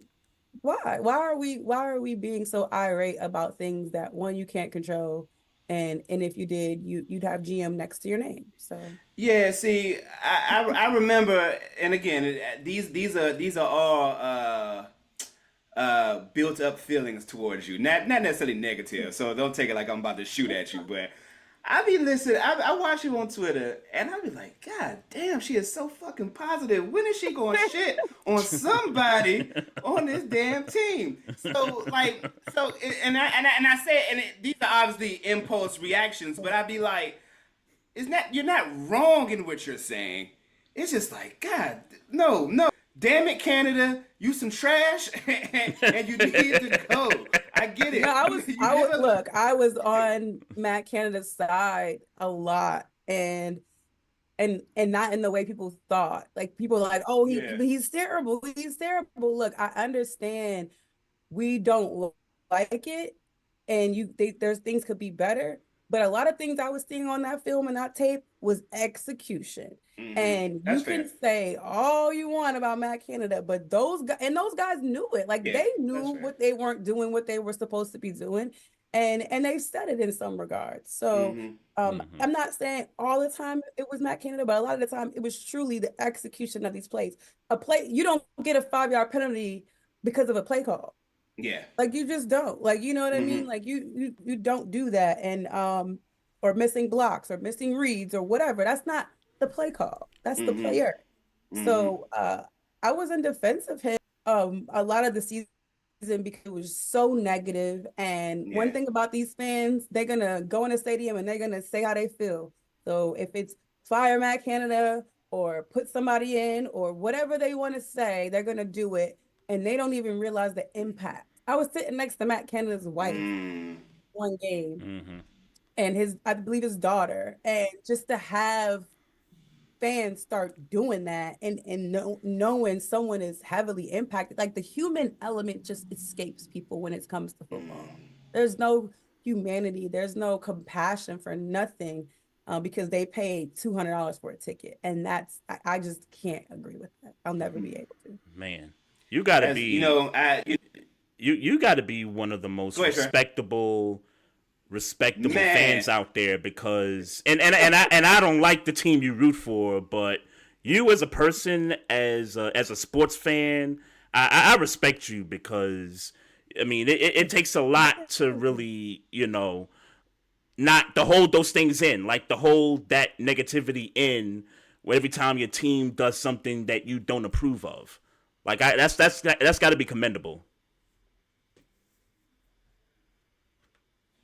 why are we being so irate about things that, one, you can't control, and if you did, you'd have GM next to your name? So yeah, see, I remember, and again, these are all built up feelings towards you, not necessarily negative, so don't take it like I'm about to shoot at you, but I be listening. I watch you on Twitter, and I be like, God damn, she is so fucking positive. When is she going to shit on somebody on this damn team? So and I say, and these are obviously impulse reactions, but I be like, you're not wrong in what you're saying. It's just like, God, no. Damn it, Canada, you some trash, and you need to go. I get it. No, I was on Matt Canada's side a lot, and not in the way people thought. Like, people are like, oh, he's terrible. He's terrible. Look, I understand we don't like it, and there's things could be better. But a lot of things I was seeing on that film and that tape was execution. And that's can say all you want about Matt Canada, but those guys knew it. Like, they knew what they weren't doing, what they were supposed to be doing. And they said it in some regards. So I'm not saying all the time it was Matt Canada, but a lot of the time it was truly the execution of these plays. You don't get a 5-yard penalty because of a play call. Yeah. Like, you just don't. Like, you know what I mean? Like, you don't do that. And or missing blocks or missing reads or whatever. That's not the play call. That's the player. So I was in defense of him a lot of the season because it was so negative. And one thing about these fans, they're gonna go in the stadium and they're gonna say how they feel. So if it's fire Matt Canada or put somebody in or whatever they want to say, they're gonna do it. And they don't even realize the impact. I was sitting next to Matt Canada's wife one game, and I believe his daughter, and just to have fans start doing that and knowing someone is heavily impacted, like, the human element just escapes people when it comes to football. There's no humanity, there's no compassion for nothing, because they paid $200 for a ticket, and I just can't agree with that. I'll never be able to. Man. You gotta be, you gotta be one of the most respectable fans out there, because and I don't like the team you root for, but you as a person, as a sports fan, I respect you, because I mean it takes a lot to really, not to hold those things in, like to hold that negativity in every time your team does something that you don't approve of. Like, that's got to be commendable.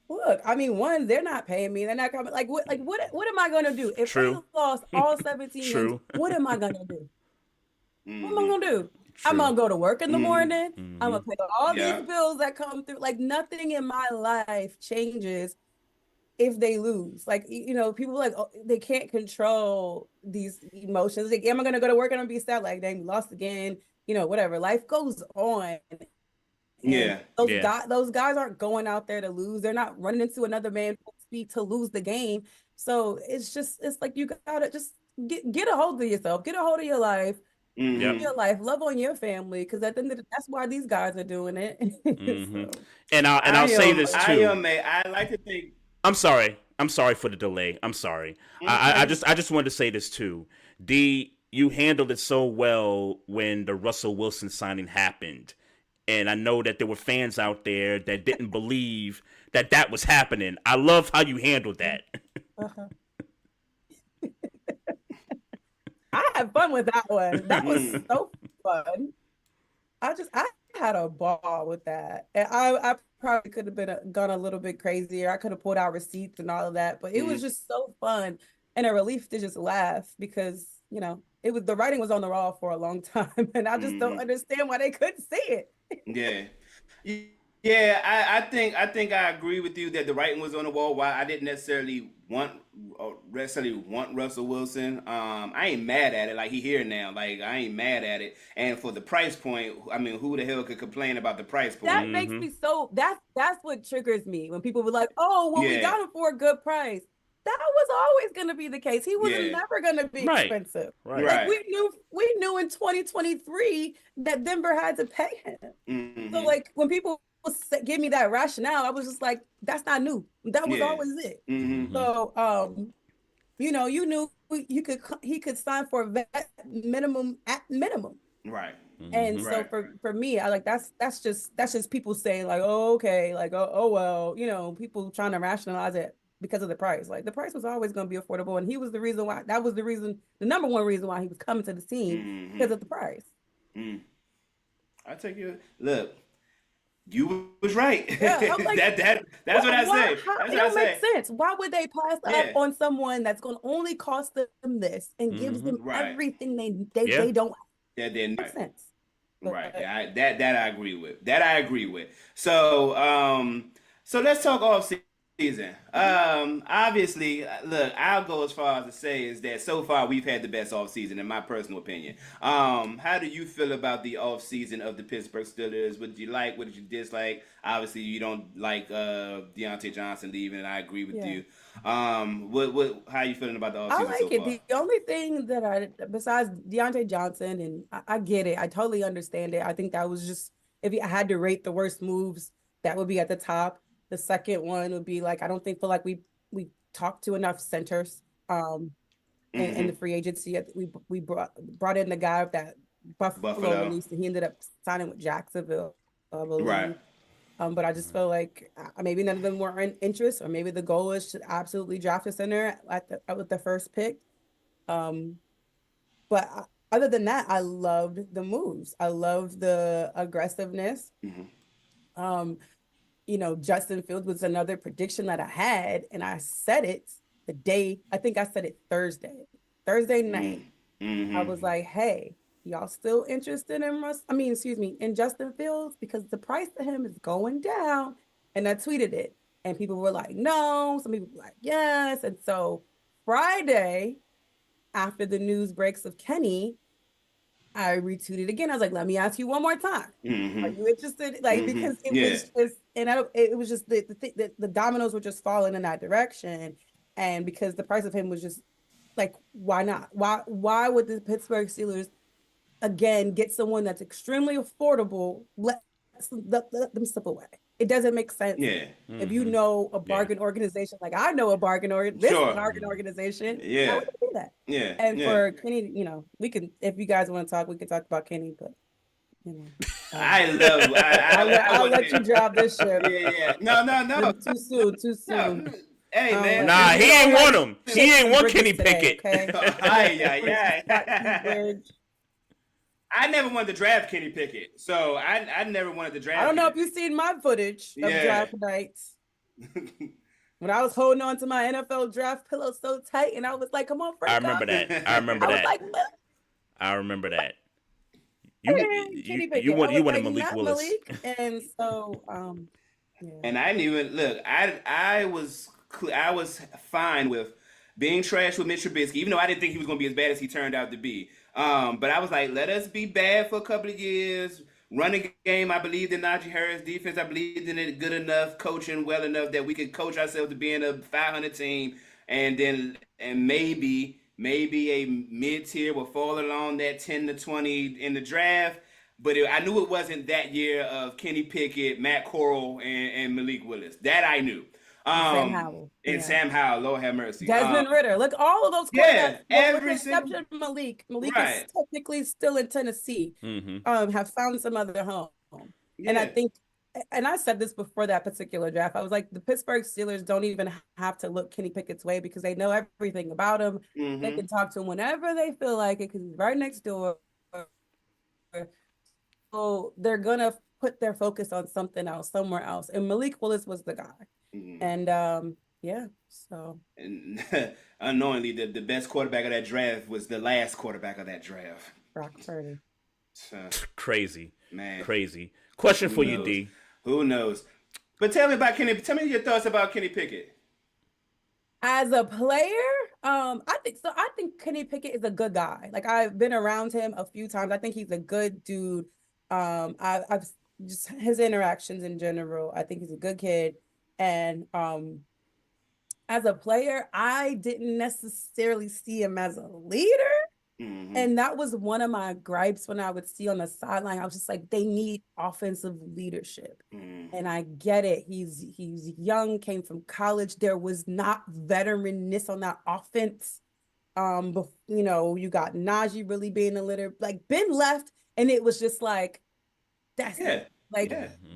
Look, I mean, one, they're not paying me. They're not coming. Like, what am I gonna do if they lost all 17 games? What am I gonna do? What am I gonna do? I'm gonna go to work in the morning. I'm gonna pay all these bills that come through. Like, nothing in my life changes if they lose. Like, people like, oh, they can't control these emotions. Like, am I gonna go to work and I'm gonna be sad? Like, dang, we lost again. Whatever. Life goes on. And those guys aren't going out there to lose. They're not running into another man full speed to lose the game. So it's like, you gotta just get a hold of yourself, get a hold of your life, your life, love on your family, because at the end of that's why these guys are doing it. So. And I'll say this too. I like to think. I'm sorry for the delay. I'm sorry. I just wanted to say this too. Dee, you handled it so well when the Russell Wilson signing happened, And I know that there were fans out there that didn't believe that was happening. I love how you handled that. Uh-huh. I had fun with that one. That was so fun. I had a ball with that. And I probably could have gone a little bit crazier. I could have pulled out receipts and all of that, but it was just so fun and a relief to just laugh because, the writing was on the wall for a long time and I just don't understand why they couldn't see it. Yeah. Yeah, I think I agree with you that the writing was on the wall. Why I didn't necessarily want Russell Wilson. I ain't mad at it. Like, he here now. Like, I ain't mad at it. And for the price point, I mean, who the hell could complain about the price point? That makes me so. That's what triggers me when people were like, "Oh, well, we got him for a good price." That was always going to be the case. He was never going to be expensive. Right. Like, we knew in 2023 that Denver had to pay him. So, like, when people give me that rationale, I was just like, that's not new. That was always it. So, you knew he could sign for a vet minimum at minimum. Right. And so for me, I like that's just people saying like, oh, okay, like, oh well, people trying to rationalize it because of the price. Like, the price was always going to be affordable, and he was the reason why. That was the number one reason why he was coming to the team, because of the price. I take you. Look, you was right. Yeah, I'm like, that's what I say. That's what I say. Makes sense. Why would they pass up on someone that's going to only cost them this and gives them everything they don't? That didn't make sense. Right. That I agree with. So so let's talk off season. Obviously, look, I'll go as far as to say is that so far we've had the best off season, in my personal opinion. How do you feel about the off season of the Pittsburgh Steelers? What did you like? What did you dislike? Obviously, you don't like Deontay Johnson leaving, and I agree with you. How are you feeling about the off season? I like it. The only thing that besides Deontay Johnson, and I get it, I totally understand it. I think that was just, if I had to rate the worst moves, that would be at the top. The second one would be like, I don't feel like we talked to enough centers in the free agency. We brought in the guy that Buffalo released, and he ended up signing with Jacksonville, I believe. Right. But I just feel like maybe none of them were in interest, or maybe the goal is to absolutely draft a center with the first pick. But other than that, I loved the moves. I loved the aggressiveness. Justin Fields was another prediction that I had, and I said it I think I said it Thursday night. I was like, hey, y'all still interested in Justin Fields? Because the price of him is going down. And I tweeted it, and people were like, no. Some people were like, yes. And so Friday, after the news breaks of Kenny, I retweeted again. I was like, let me ask you one more time. Are you interested? Like, because it was just the dominoes were just falling in that direction. And because the price of him was just like, why not? Why would the Pittsburgh Steelers again get someone that's extremely affordable, let them slip away? It doesn't make sense. If you know a bargain organization, like I know a bargain organization, how would they do that? And for Kenny, we can, if you guys want to talk, we can talk about Kenny, but I'll let you drive this ship. No. Too soon. No. Hey, man. Nah, he ain't want him. He ain't want Kenny Pickett. Okay? I never wanted to draft Kenny Pickett, so I never wanted to draft him. I don't know if you've seen my footage of draft nights. When I was holding on to my NFL draft pillow so tight, and I was like, come on, Frank. I remember that. I remember that. You wanted Malik Willis. And so, And I didn't even look. I was fine with being trash with Mitch Trubisky, even though I didn't think he was going to be as bad as he turned out to be. But I was like, let us be bad for a couple of years. Running game, I believed in Najee Harris. Defense, I believed in it good enough. Coaching well enough that we could coach ourselves to being a 500 team. And maybe a mid-tier will fall along that 10 to 20 in the draft. But I knew it wasn't that year of Kenny Pickett, Matt Corral, and Malik Willis. That I knew. Sam Howell. Sam Howell, Lord have mercy. Desmond Ridder. Look, all of those quarterbacks, every exception Malik. Malik is technically still in Tennessee. Have found some other home. And I think, and I said this before that particular draft, I was like, the Pittsburgh Steelers don't even have to look Kenny Pickett's way because they know everything about him. They can talk to him whenever they feel like it because he's right next door. So they're going to put their focus on something else, somewhere else. And Malik Willis was the guy. And yeah, so. And unknowingly, the best quarterback of that draft was the last quarterback of that draft. Brock Purdy. Crazy. Man. Crazy. Question for you, D. Who knows? But tell me about Kenny. Tell me your thoughts about Kenny Pickett. As a player, I think Kenny Pickett is a good guy. Like I've been around him a few times. I think he's a good dude. I've just his interactions in general. I think he's a good kid. And as a player, I didn't necessarily see him as a leader. And that was one of my gripes when I would see on the sideline. I was just like, they need offensive leadership. And I get it. He's young, came from college. There was not veteranness on that offense. But, you know, you got Najee really being a leader. Like Ben left, and it was just like, that's it. Like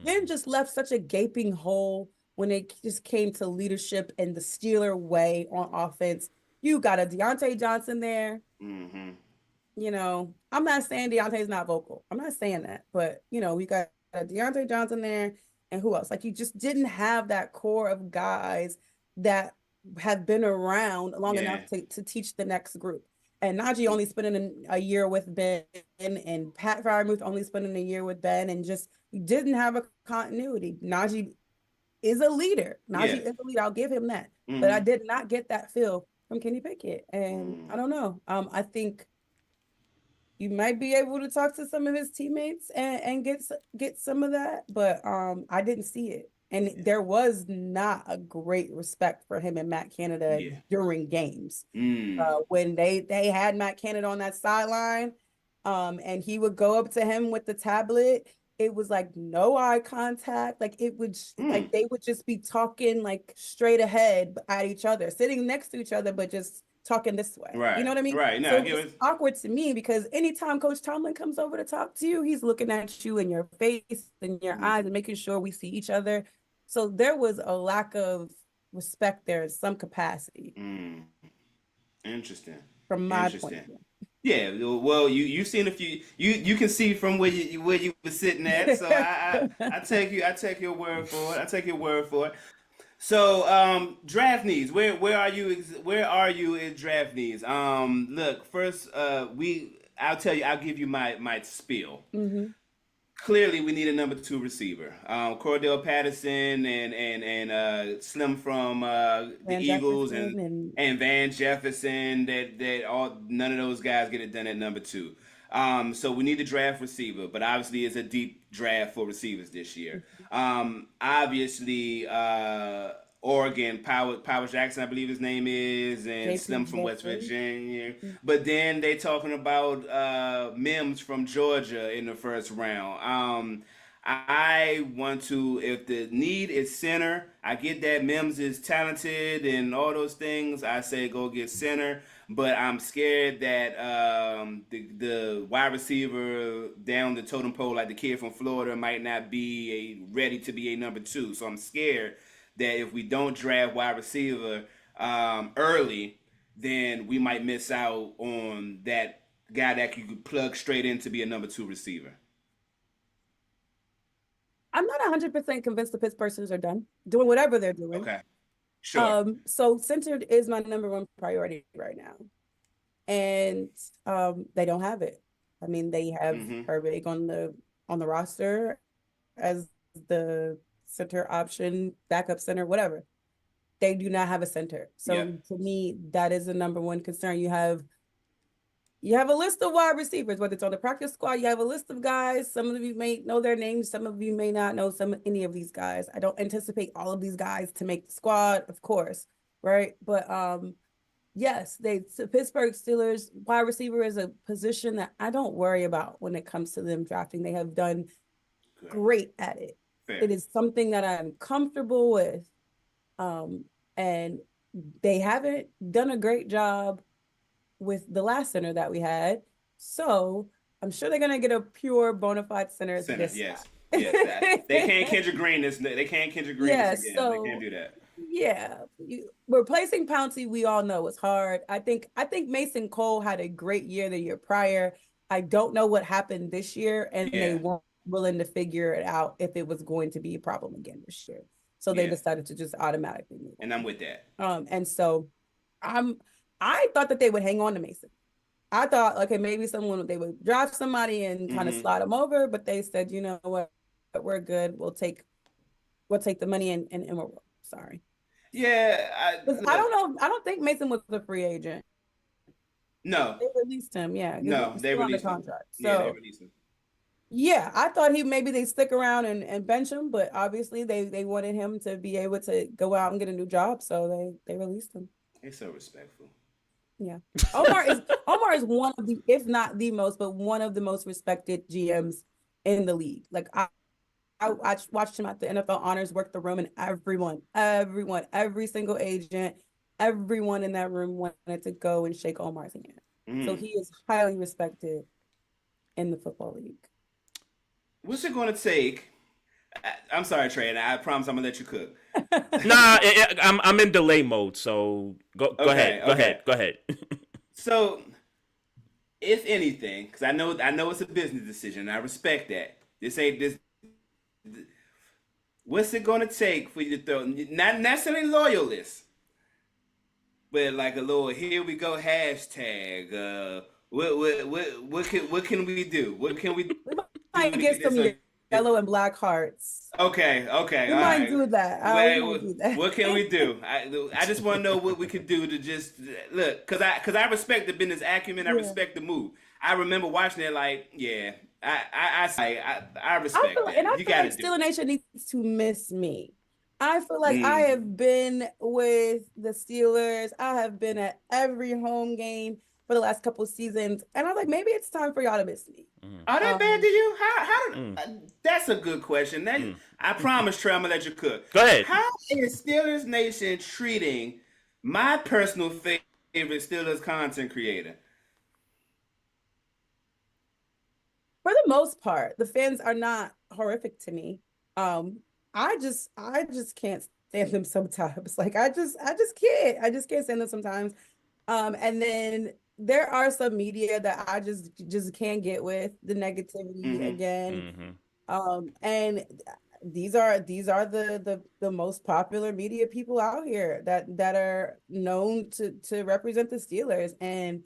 Ben just left such a gaping hole when it just came to leadership and the Steeler way on offense. You got a Deontay Johnson there. You know, I'm not saying Deontay's not vocal. I'm not saying that. But, you know, we got a Deontay Johnson there. And who else? Like, you just didn't have that core of guys that have been around long enough to teach the next group. And Najee only spending a year with Ben, and Pat Freiermuth only spending a year with Ben, and just didn't have a continuity. Najee is a leader. Najee is a leader. I'll give him that. But I did not get that feel from Kenny Pickett. And I don't know. I think you might be able to talk to some of his teammates and get some of that. But I didn't see it. And there was not a great respect for him and Matt Canada during games. When they had Matt Canada on that sideline, and he would go up to him with the tablet, it was like no eye contact. Like it would like they would just be talking like straight ahead at each other, sitting next to each other, but just talking this way. Right. You know what I mean? Right. No, so it's awkward to me because anytime Coach Tomlin comes over to talk to you, he's looking at you in your face and your eyes and making sure we see each other. So there was a lack of respect there in some capacity. Interesting. From my point of view. Yeah, well, you've seen a few. You can see from where you were sitting at. So I take your word for it. I take your word for it. So draft needs. Where are you in draft needs? Look, first I'll give you my spiel. Clearly, we need a number 2 receiver. Cordell Patterson and Slim from the Eagles and Van Jefferson. None of those guys get it done at number 2. So we need to draft receiver, but obviously it's a deep draft for receivers this year. Obviously, Oregon, Power Jackson, I believe his name is, and Slim from West Virginia. But then they talking about Mims from Georgia in the first round. I want to, if the need is center, I get that Mims is talented and all those things. I say go get center, but I'm scared that the wide receiver down the totem pole, like the kid from Florida, might not be ready to be a number 2. So I'm scared that if we don't draft wide receiver early, then we might miss out on that guy that you could plug straight in to be a number 2 receiver. I'm not 100% convinced the Pittsburgh Steelers are done doing whatever they're doing. Okay, sure. So center is my number 1 priority right now, and they don't have it. I mean, they have Herbig on the roster as the center option, backup center, whatever. They do not have a center. So to me, that is the number 1 concern. You have a list of wide receivers, whether it's on the practice squad, you have a list of guys. Some of you may know their names. Some of you may not know any of these guys. I don't anticipate all of these guys to make the squad, of course, right? But yes, the Pittsburgh Steelers wide receiver is a position that I don't worry about when it comes to them drafting. They have done great at it. Fair. It is something that I'm comfortable with. And they haven't done a great job with the last center that we had. So I'm sure they're going to get a pure bona fide center this time. Yes, they can't Kendrick Green this. They can't Kendrick Green this again. So, they can't do that. Yeah, replacing Pouncey, we all know is hard. I think Mason Cole had a great year the year prior. I don't know what happened this year, and they weren't willing to figure it out if it was going to be a problem again this year. So they decided to just automatically move. And I'm with that. And so I thought that they would hang on to Mason. I thought, okay, maybe they would draft somebody and kind of slide them over, but they said, you know what, we're good. We'll take the money and we're sorry. Yeah, I don't know. I don't think Mason was a free agent. No, they released him. Yeah, no, they released him. Contract. So, yeah, they released him. Yeah, I thought they stick around and bench him, but obviously they wanted him to be able to go out and get a new job, so they released him. They're so respectful. Yeah, Omar is one of the, if not the most, but one of the most respected GMs in the league. Like I watched him at the NFL Honors work the room, and every single agent, everyone in that room wanted to go and shake Omar's hand. So he is highly respected in the football league. What's it going to take? I'm sorry, Trey, and I promise I'm gonna let you cook. Nah, I'm in delay mode, so go ahead. So, if anything, because I know it's a business decision, and I respect that. This ain't this. What's it gonna take for you to throw not necessarily loyalists, but like a little here we go hashtag. What can we do? What can we do? We might get some yellow and black hearts. Okay. We might do that. What can we do? I just want to know what we could do to just look, because I respect the business acumen. I respect the move. I remember watching it like, yeah, I respect that. And I feel like Steeler Nation needs to miss me. I feel like I have been with the Steelers. I have been at every home game for the last couple of seasons, and I'm like, maybe it's time for y'all to miss me. Are they bad to you? How that's a good question. I promise, Trey, I'm gonna let you cook. Go ahead. How is Steelers Nation treating my personal favorite Steelers content creator? For the most part, the fans are not horrific to me. I just can't stand them sometimes. Like I just can't stand them sometimes. And then there are some media that I just can't get with the negativity again. And these are the most popular media people out here that are known to represent the Steelers, and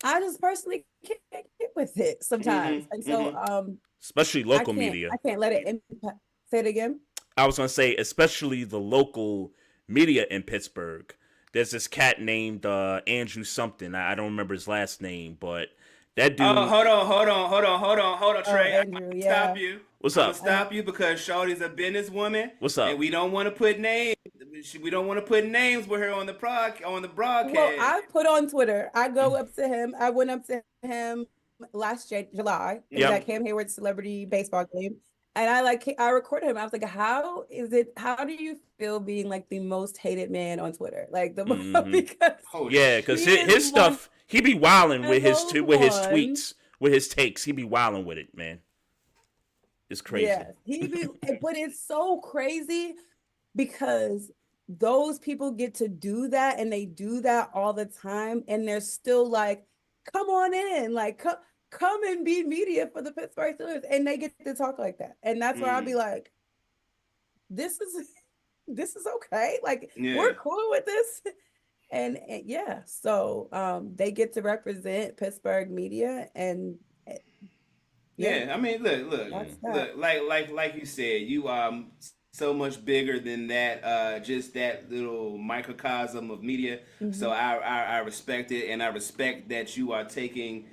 I just personally can't get with it sometimes. And so especially local media. I can't let it impact. Say it again. I was gonna say, especially the local media in Pittsburgh. There's this cat named Andrew something. I don't remember his last name, but that dude. Oh, hold on, Trey. Andrew, Stop you. What's up? I'm gonna stop you because Shawty's a businesswoman. What's up? And we don't want to put names. We don't want to put names with her on the broadcast. Well, I put on Twitter. I go up to him. I went up to him last July at Cam Hayward's celebrity baseball game. And I recorded him. I was like, how do you feel being like the most hated man on Twitter? Like the because his stuff, he be wilding with his tweets, with his takes. He be wilding with it, man. It's crazy. Yeah, but it's so crazy because those people get to do that, and they do that all the time, and they're still like, come on in, like come and be media for the Pittsburgh Steelers, and they get to talk like that. And that's where I'll be like, this is okay. Like, we're cool with this. And so they get to represent Pittsburgh media, and I mean, look, like you said, you so much bigger than that, just that little microcosm of media. So I respect it, and I respect that you are taking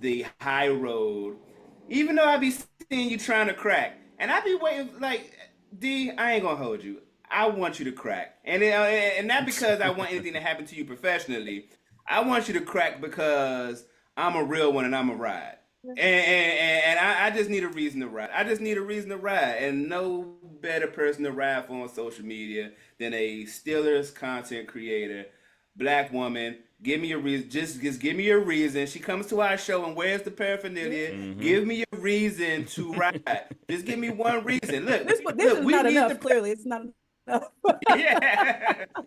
the high road, even though I be seeing you trying to crack, and I be waiting. Like, D, I ain't gonna hold you. I want you to crack, and not because I want anything to happen to you professionally. I want you to crack because I'm a real one and I'm a ride, and I just need a reason to ride. And no better person to ride for on social media than a Steelers content creator, black woman, Give me a reason. Just give me a reason. She comes to our show and wears the paraphernalia. Give me a reason to ride. Just give me one reason. Look, this is we not need enough. Clearly, it's not enough.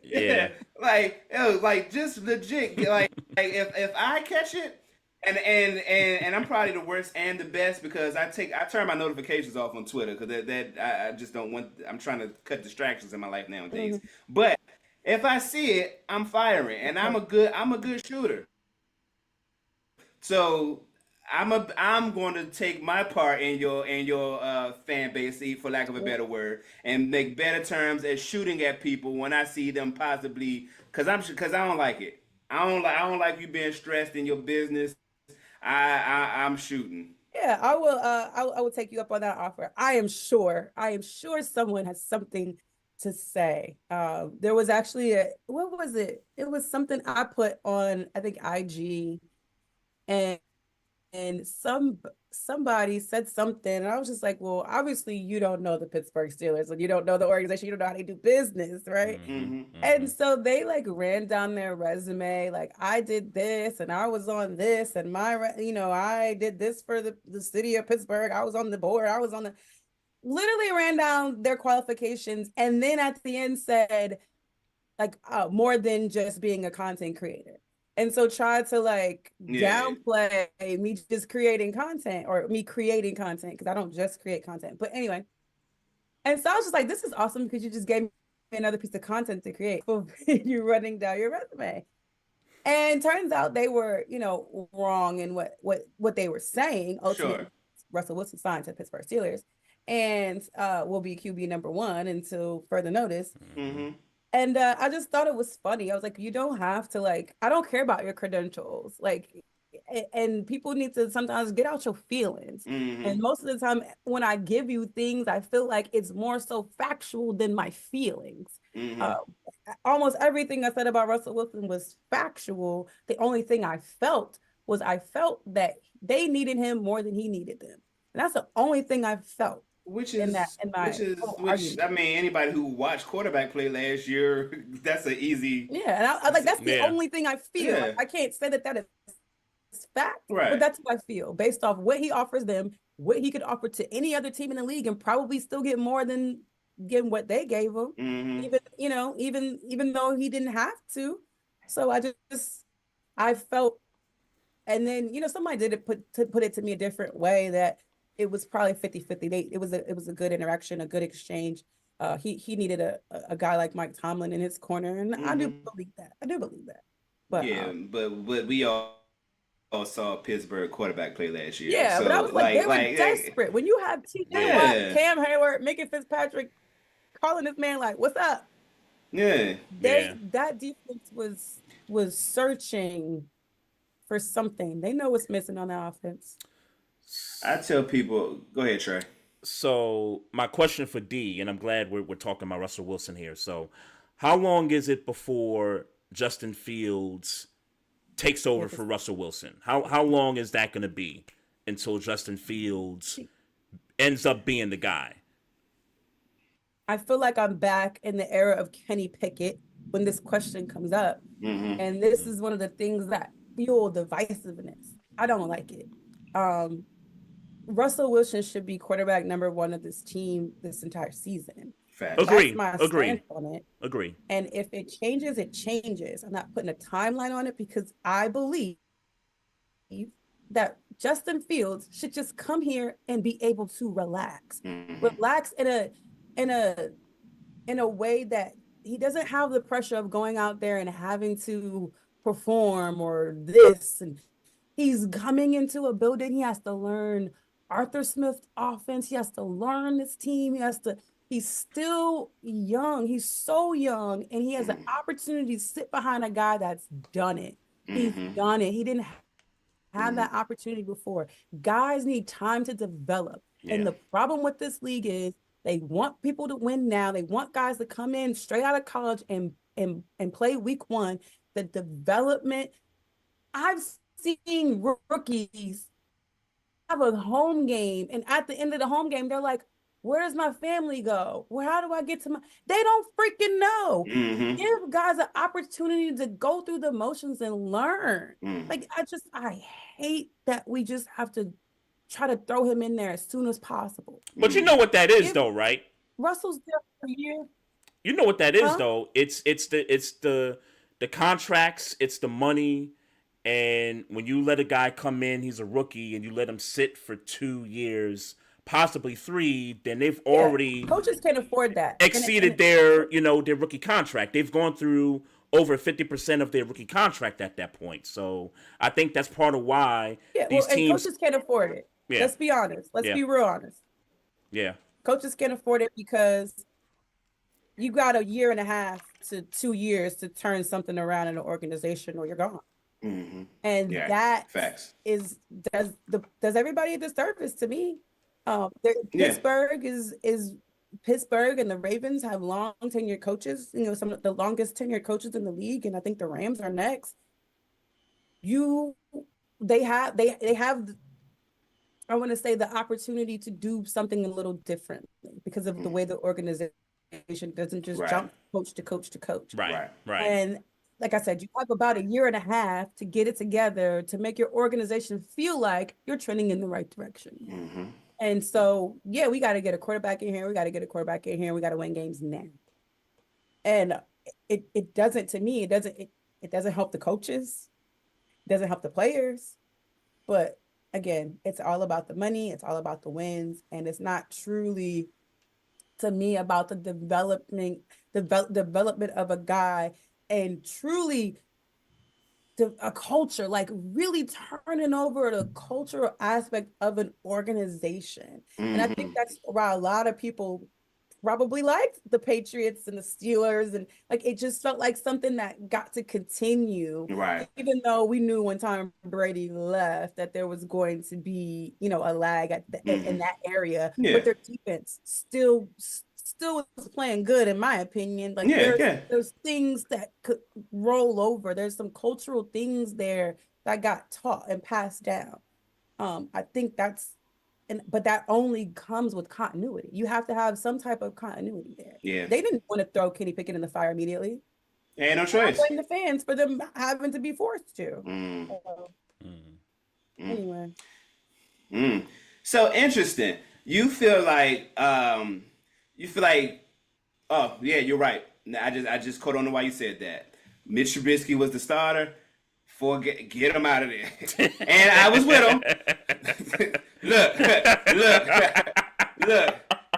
Yeah. Like just legit. Like if I catch it, and I'm probably the worst and the best because I turn my notifications off on Twitter because I just don't want. I'm trying to cut distractions in my life nowadays. But if I see it, I'm firing, and I'm a good shooter. So I'm going to take my part in your fan base, for lack of a better word, and make better terms at shooting at people when I see them possibly because I don't like it. I don't like you being stressed in your business. I'm shooting. Yeah, I will. I will take you up on that offer. I am sure someone has something to say. There was actually what was it? It was something I put on, I think, IG, and somebody said something, and I was just like, well, obviously you don't know the Pittsburgh Steelers, and you don't know the organization, you don't know how they do business, right? And so they like ran down their resume, like I did this, and I was on this, and I did this for the city of Pittsburgh. I was on the board. I was on the literally ran down their qualifications, and then at the end said like more than just being a content creator. And so tried to like downplay me just creating content or me creating content because I don't just create content. But anyway, and so I was just like, this is awesome because you just gave me another piece of content to create for you running down your resume. And turns out they were, wrong in what they were saying. Ultimately, Russell Wilson signed to the Pittsburgh Steelers and will be QB number 1 until further notice. And I just thought it was funny. I was like, you don't have to I don't care about your credentials. And people need to sometimes get out your feelings. And most of the time when I give you things, I feel like it's more so factual than my feelings. Almost everything I said about Russell Wilson was factual. The only thing I felt that they needed him more than he needed them. And that's the only thing I felt. Which I mean, anybody who watched quarterback play last year, that's an easy. Yeah, and I like that's the only thing I feel. Yeah. I can't say that is fact, but that's what I feel based off what he offers them, what he could offer to any other team in the league, and probably still get more than what they gave him. Even though he didn't have to. So I felt, and then somebody did put it to me a different way that. It was probably 50-50. It was a good interaction, a good exchange. He needed a guy like Mike Tomlin in his corner, and I do believe that. But but we all saw a Pittsburgh quarterback play last year. Yeah, so, but I was they were desperate. When you have Cam Hayward, Minkah Fitzpatrick calling this man like, "What's up?" Yeah, that defense was searching for something. They know what's missing on the offense. I tell people, go ahead, Trey. So my question for D, and I'm glad we're talking about Russell Wilson here. So how long is it before Justin Fields takes over for Russell Wilson? How long is that going to be until Justin Fields ends up being the guy? I feel like I'm back in the era of Kenny Pickett when this question comes up. And this is one of the things that fuel divisiveness. I don't like it. Russell Wilson should be quarterback number 1 of this team this entire season. Fact. Agree. That's my stance on it. Agree. And if it changes, it changes. I'm not putting a timeline on it because I believe that Justin Fields should just come here and be able to relax. Relax in a way that he doesn't have the pressure of going out there and having to perform or this. And he's coming into a building. He has to learn Arthur Smith's offense. He has to learn this team. He's still young. He's so young, and he has an opportunity to sit behind a guy that's done it. He's done it. He didn't have that opportunity before. Guys need time to develop. And the problem with this league is they want people to win now. They want guys to come in straight out of college and play week 1. The development, I've seen rookies have a home game, and at the end of the home game, they're like, Where does my family go? How do I get to they don't freaking know. Mm-hmm. Give guys an opportunity to go through the motions and learn. Like, I hate that we just have to try to throw him in there as soon as possible. But you know what that is, though, right? Russell's there for a year. You know what that is, though. It's the contracts, it's the money, and when you let a guy come in, he's a rookie, and you let him sit for 2 years, possibly 3, then they've already coaches can't afford that. Exceeded their rookie contract. They've gone through over 50% of their rookie contract at that point. So I think that's part of why these teams coaches can't afford it. Yeah. Let's be honest. Let's be real honest. Yeah. Coaches can't afford it because you got a year and a half to 2 years to turn something around in an organization, or you're gone. Mm-hmm. And that facts. does everybody a disservice to me. Pittsburgh is Pittsburgh, and the Ravens have long tenured coaches. Some of the longest tenured coaches in the league, and I think the Rams are next. They have I want to say the opportunity to do something a little differently because of the way the organization doesn't just jump coach to coach to coach. Right. And like I said, you have about a year and a half to get it together to make your organization feel like you're trending in the right direction. Mm-hmm. And so, we got to get a quarterback in here. We got to get a quarterback in here. We got to win games now. And it doesn't, to me, it doesn't help the coaches. It doesn't help the players. But again, it's all about the money. It's all about the wins. And it's not truly, to me, about the development of a guy and truly a culture, like really turning over the cultural aspect of an organization. And I think that's why a lot of people probably liked the Patriots and the Steelers, and like it just felt like something that got to continue. Right. Even though we knew when Tom Brady left that there was going to be, a lag in that area, but their defense still was playing good, in my opinion. Like there's things that could roll over. There's some cultural things there that got taught and passed down. I think but that only comes with continuity. You have to have some type of continuity there. Yeah. They didn't want to throw Kenny Pickett in the fire immediately. Ain't no choice. I blame the fans for them having to be forced to. Anyway. So interesting. You feel like oh yeah, you're right. I just caught on to why you said that. Mitch Trubisky was the starter. Get him out of there. And I was with him. Look.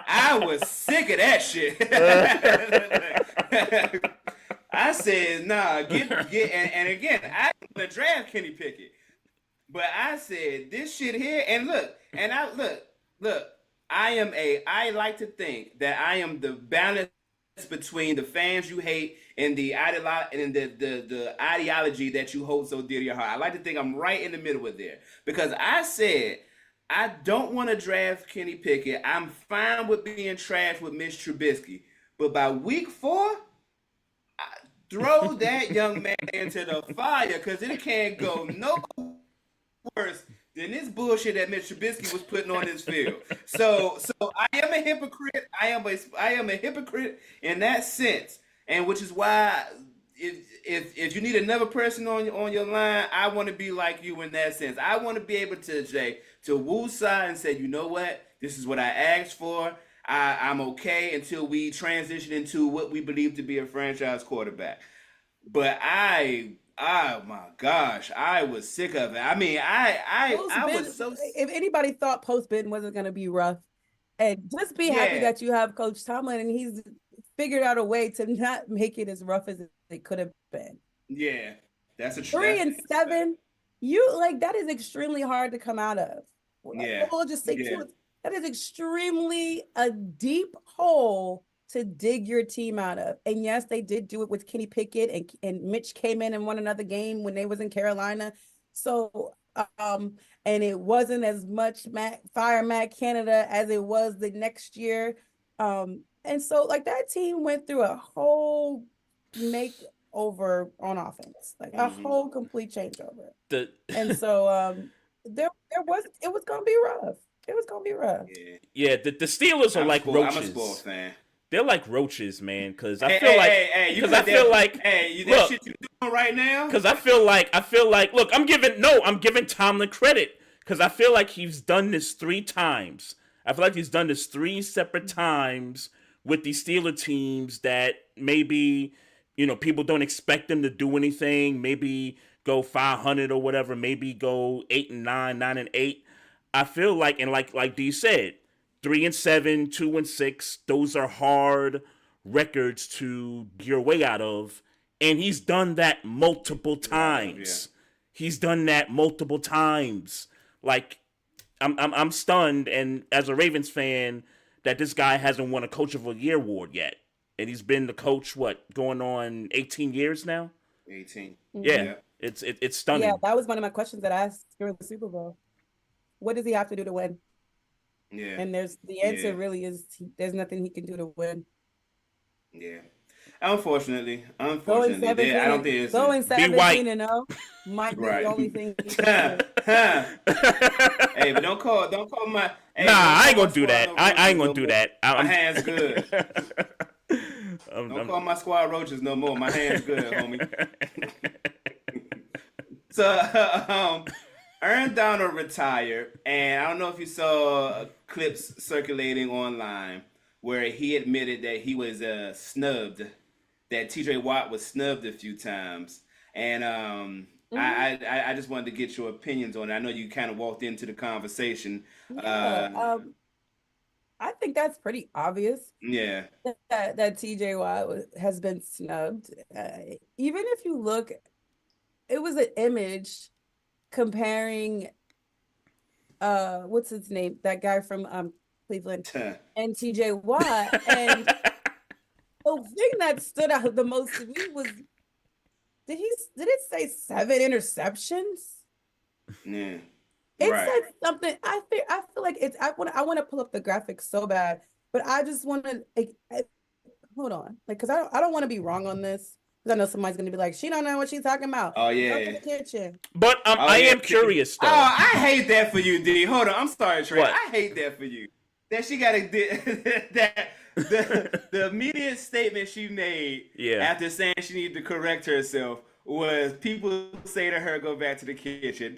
I was sick of that shit. I said, nah, get and again, I didn't want to draft Kenny Pickett. But I said, this shit here, and look, I like to think that I am the balance between the fans you hate and the ideology that you hold so dear to your heart. I like to think I'm right in the middle of there. Because I said, I don't want to draft Kenny Pickett. I'm fine with being trash with Mitch Trubisky. But by week 4, throw that young man into the fire, because it can't go no worse than this bullshit that Mitch Trubisky was putting on this field. So I am a hypocrite. I am a hypocrite in that sense, and which is why if you need another person on your line, I want to be like you in that sense. I want to be able to woosah and say, you know what, this is what I asked for. I'm okay until we transition into what we believe to be a franchise quarterback. But oh my gosh, I was sick of it. I mean, I was so. If anybody thought post-Ben wasn't going to be rough, and just be happy that you have Coach Tomlin and he's figured out a way to not make it as rough as it could have been. Yeah, that's a 3-7. That is extremely hard to come out of. We'll just say that is extremely a deep hole to dig your team out of. And yes, they did do it with Kenny Pickett, and Mitch came in and won another game when they was in Carolina. So, and it wasn't as much Matt Canada as it was the next year. And so that team went through a whole makeover on offense, a whole complete changeover. And so it was going to be rough. It was gonna be rough. Yeah. The Steelers are like roaches. I'm a spoiled fan. They're like roaches, man. Because I feel like, I feel like, that shit you doing right now. Because I feel like, look, I'm giving Tomlin credit because I feel like he's done this 3 times. I feel like he's done this 3 separate times with these Steeler teams that maybe, people don't expect them to do anything. Maybe go 500 or whatever. Maybe go 8-9, 9-8. I feel like, and like Dee said, 3-7, 2-6. Those are hard records to get your way out of, and he's done that multiple times. He's done that multiple times. Like, I'm stunned, and as a Ravens fan, that this guy hasn't won a Coach of the Year award yet, and he's been the coach going on 18 years now. 18. Yeah, it's stunning. Yeah, that was one of my questions that I asked during the Super Bowl. What does he have to do to win? Yeah. And the answer really is there's nothing he can do to win. Yeah. Unfortunately, Going I don't think it's going 17-0 might be the only thing he can do. Hey, but don't call my. Hey, I ain't gonna do that. I ain't gonna do that. My hand's good. Don't call my squad roaches no more. My hand's good, homie. So, Aaron Donald retired, and I don't know if you saw clips circulating online where he admitted that he was snubbed, that T.J. Watt was snubbed a few times, and I just wanted to get your opinions on it. I know you kind of walked into the conversation. I think that's pretty obvious. Yeah, that T.J. Watt has been snubbed. Even if you look, it was an image comparing what's his name, that guy from Cleveland and TJ Watt, and the thing that stood out the most to me was did it say 7 interceptions? Yeah, it said something. I feel like it's I want to pull up the graphics so bad, but I just want to hold on, like, because I don't want to be wrong on this. I know somebody's gonna be like, she don't know what she's talking about. Oh yeah. Go to the kitchen. But I am curious though. Oh, I hate that for you, D. Hold on, I'm sorry, Trey. What? I hate that for you. That she got that the immediate statement she made after saying she needed to correct herself was people say to her, go back to the kitchen.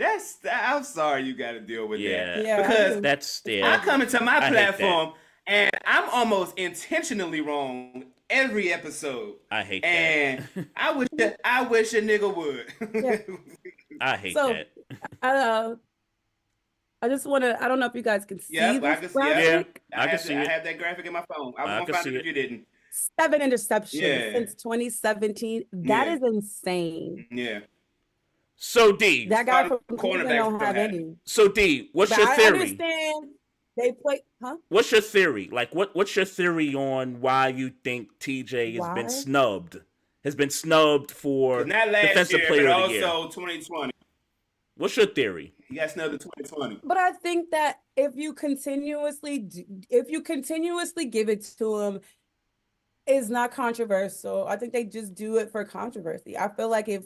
I'm sorry you got to deal with that. Yeah, because I come into my platform and I'm almost intentionally wrong every episode. I hate that. And I wish a nigga would. Yeah. I hate that. I just want to, I don't know if you guys can see this graphic. I have that graphic in my phone. I was going to find it if you didn't. 7 interceptions since 2017. That is insane. Yeah. So, D. That guy from Cleveland don't have any. So, D, what's your theory? I understand. They play, huh? What's your theory? Like, what's your theory on why you think TJ has been snubbed for defensive player of the year? Also 2020. What's your theory? He got snubbed in 2020. But I think that if you continuously give it to him, it's not controversial. I think they just do it for controversy. I feel like if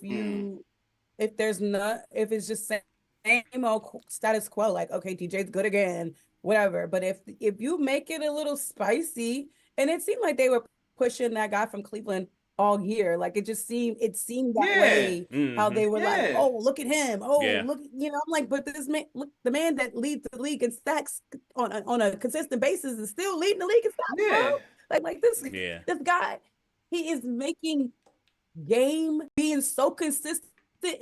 it's just same old status quo, like, okay, TJ's good again, whatever. But if you make it a little spicy, and it seemed like they were pushing that guy from Cleveland all year, like it seemed that way. How they were like, oh, look at him, look, I'm like, but this man, look, the man that leads the league in sacks on a consistent basis is still leading the league in sacks, bro. Like this guy, he is making being so consistent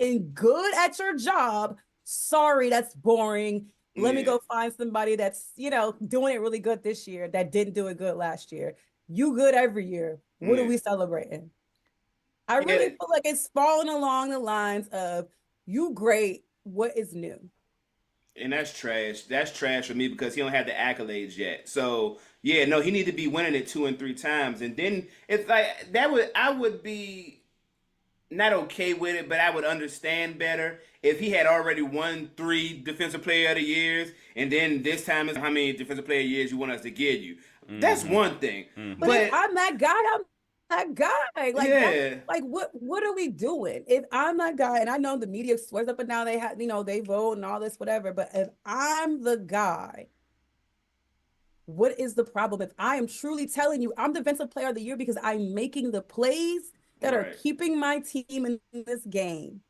and good at your job. Sorry, that's boring. Let me go find somebody that's, doing it really good this year that didn't do it good last year. You good every year. What are we celebrating? I really feel like it's falling along the lines of you great. What is new? And that's trash. That's trash for me because he don't have the accolades yet. So he need to be winning it 2 and 3 times. And then it's like I would be not okay with it, but I would understand better if he had already won 3 Defensive Player of the Years, and then this time is how many Defensive Player of the Years you want us to give you. That's one thing. But if I'm that guy, I'm that guy. Like, what are we doing? If I'm that guy, and I know the media swears up and down, they have, they vote and all this, whatever. But if I'm the guy what is the problem? If I am truly telling you I'm defensive player of the year because I'm making the plays that are keeping my team in this game.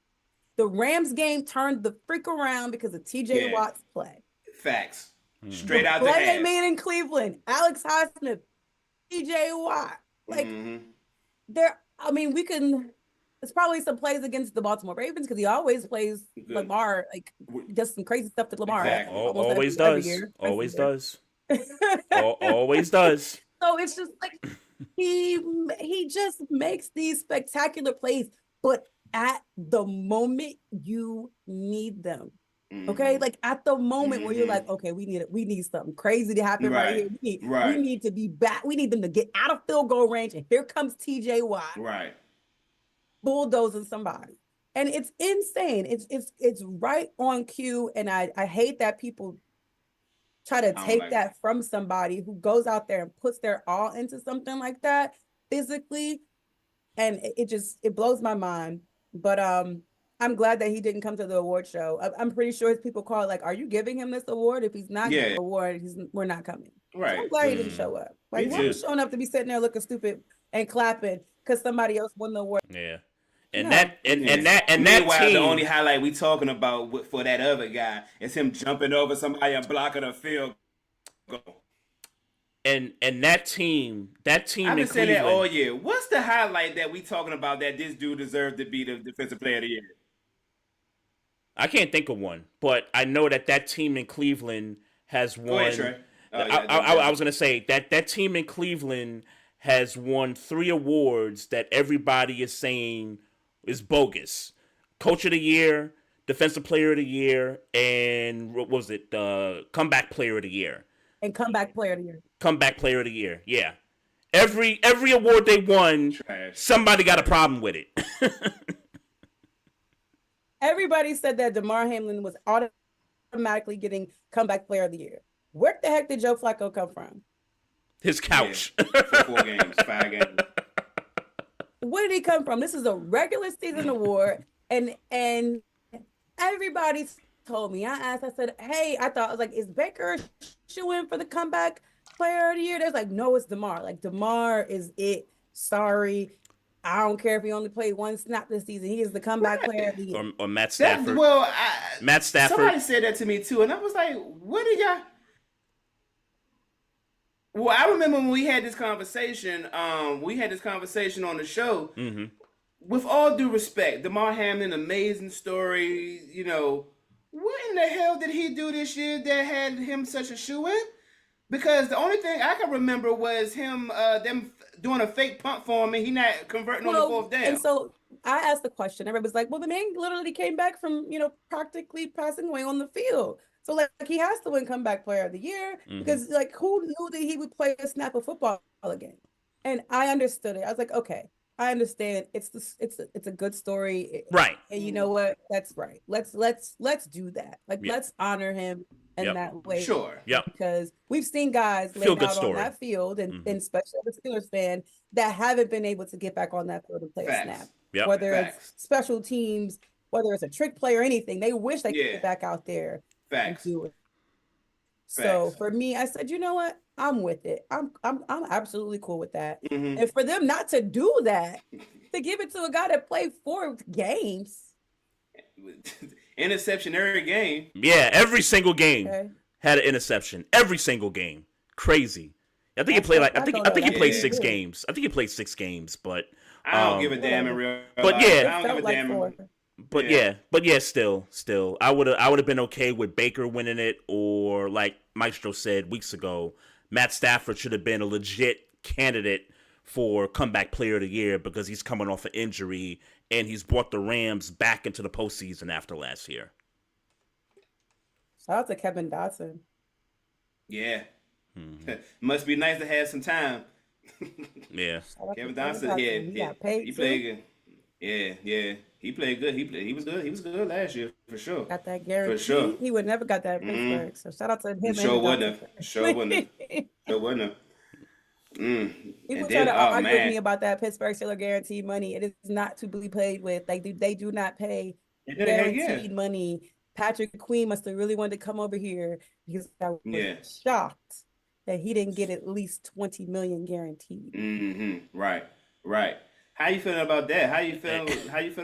The Rams game turned the freak around because of TJ Watt's play. Facts. Straight out the play half. they made in Cleveland, Alex Highsmith, TJ Watt. Like, we can. It's probably some plays against the Baltimore Ravens because he always plays Lamar, like does some crazy stuff to Lamar. Exactly. Always does. Always does. Always does. So it's just like he just makes these spectacular plays, but at the moment you need them. Okay, like at the moment where you're like, okay, we need something crazy to happen right here. We need to be back. We need them to get out of field goal range, and here comes TJ Watt. Right. Bulldozing somebody, and it's insane. It's right on cue, and I hate that people try to take that from somebody who goes out there and puts their all into something like that physically, and it blows my mind. But I'm glad that he didn't come to the award show. I'm pretty sure his people call it like, "Are you giving him this award? If he's not getting the award, we're not coming." Right. So I'm glad he didn't show up. Like, why are you showing up to be sitting there looking stupid and clapping because somebody else won the award? Yeah. And that team, the only highlight we talking about for that other guy is him jumping over somebody and blocking a field goal. And that team I've been saying that all Cleveland, year. What's the highlight that we talking about that this dude deserved to be the defensive player of the year? I can't think of one, but I know that team in Cleveland has won. Go ahead, Trey. I was gonna say that team in Cleveland has won 3 awards that everybody is saying is bogus. Coach of the Year, Defensive Player of the Year, and what was it? Comeback Player of the Year. And Comeback Player of the Year. Comeback Player of the Year, yeah. Every award they won, somebody got a problem with it. Everybody said that DeMar Hamlin was automatically getting Comeback Player of the Year. Where the heck did Joe Flacco come from? His couch. Yeah, for 4 games, 5 games. Where did he come from? This is a regular season award, and everybody told me. I said, hey, I was like, is Baker shoo-in for the Comeback Player of the Year? They're like, no, it's DeMar. Like, DeMar is it. Sorry. I don't care if he only played 1 snap this season. He is the Comeback Player of the Year. Or Matt Stafford. Matt Stafford. Somebody said that to me too, and I was like, what did y'all... Well, I remember when we had this conversation. We had this conversation on the show. Mm-hmm. With all due respect, DeMar Hamlin, amazing story. You know, what in the hell did he do this year that had him such a shoo-in? Because the only thing I can remember was him them doing a fake punt for him, and he not converting on the 4th down. And so I asked the question. Everybody's like, "Well, the man literally came back from practically passing away on the field." So, like, he has to win Comeback Player of the Year because, like, who knew that he would play a snap of football again? And I understood it. I was like, okay, I understand. It's a good story, right? And you know what? That's right. Let's do that. Like, let's honor him in that way. Sure. Yeah. Because we've seen guys laid out on that field, and especially as a Steelers fan, that haven't been able to get back on that field and play a snap. Yep. Whether it's special teams, whether it's a trick play or anything, they wish they could get back out there. Facts. And do it. So for me, I said, you know what? I'm with it. I'm absolutely cool with that. Mm-hmm. And for them not to do that, to give it to a guy that played 4 games. Interception every game. Yeah, every single game had an interception. Every single game. Crazy. I think he played I think he played 6 games. I think he played 6 games, but I don't give a damn in real life. But yeah, I don't give a damn. But yeah, still, I would have been okay with Baker winning it, or like Maestro said weeks ago, Matt Stafford should have been a legit candidate for Comeback Player of the Year because he's coming off an injury and he's brought the Rams back into the postseason after last year. Shout out to Kevin Dotson. Yeah, must be nice to have some time. Yeah, Kevin Dotson, he played good. Yeah. He played good. He was good. He was good last year for sure. Got that guarantee. For sure. He would never got that in Pittsburgh. So shout out to him. Sure wouldn't have. People try to argue with me about that Pittsburgh Steelers guarantee money. It is not to be played with. Like they do not pay guaranteed money. Patrick Queen must have really wanted to come over here because I was shocked that he didn't get at least 20 million guaranteed. Mm-hmm. Right. How you feeling about that? How you feeling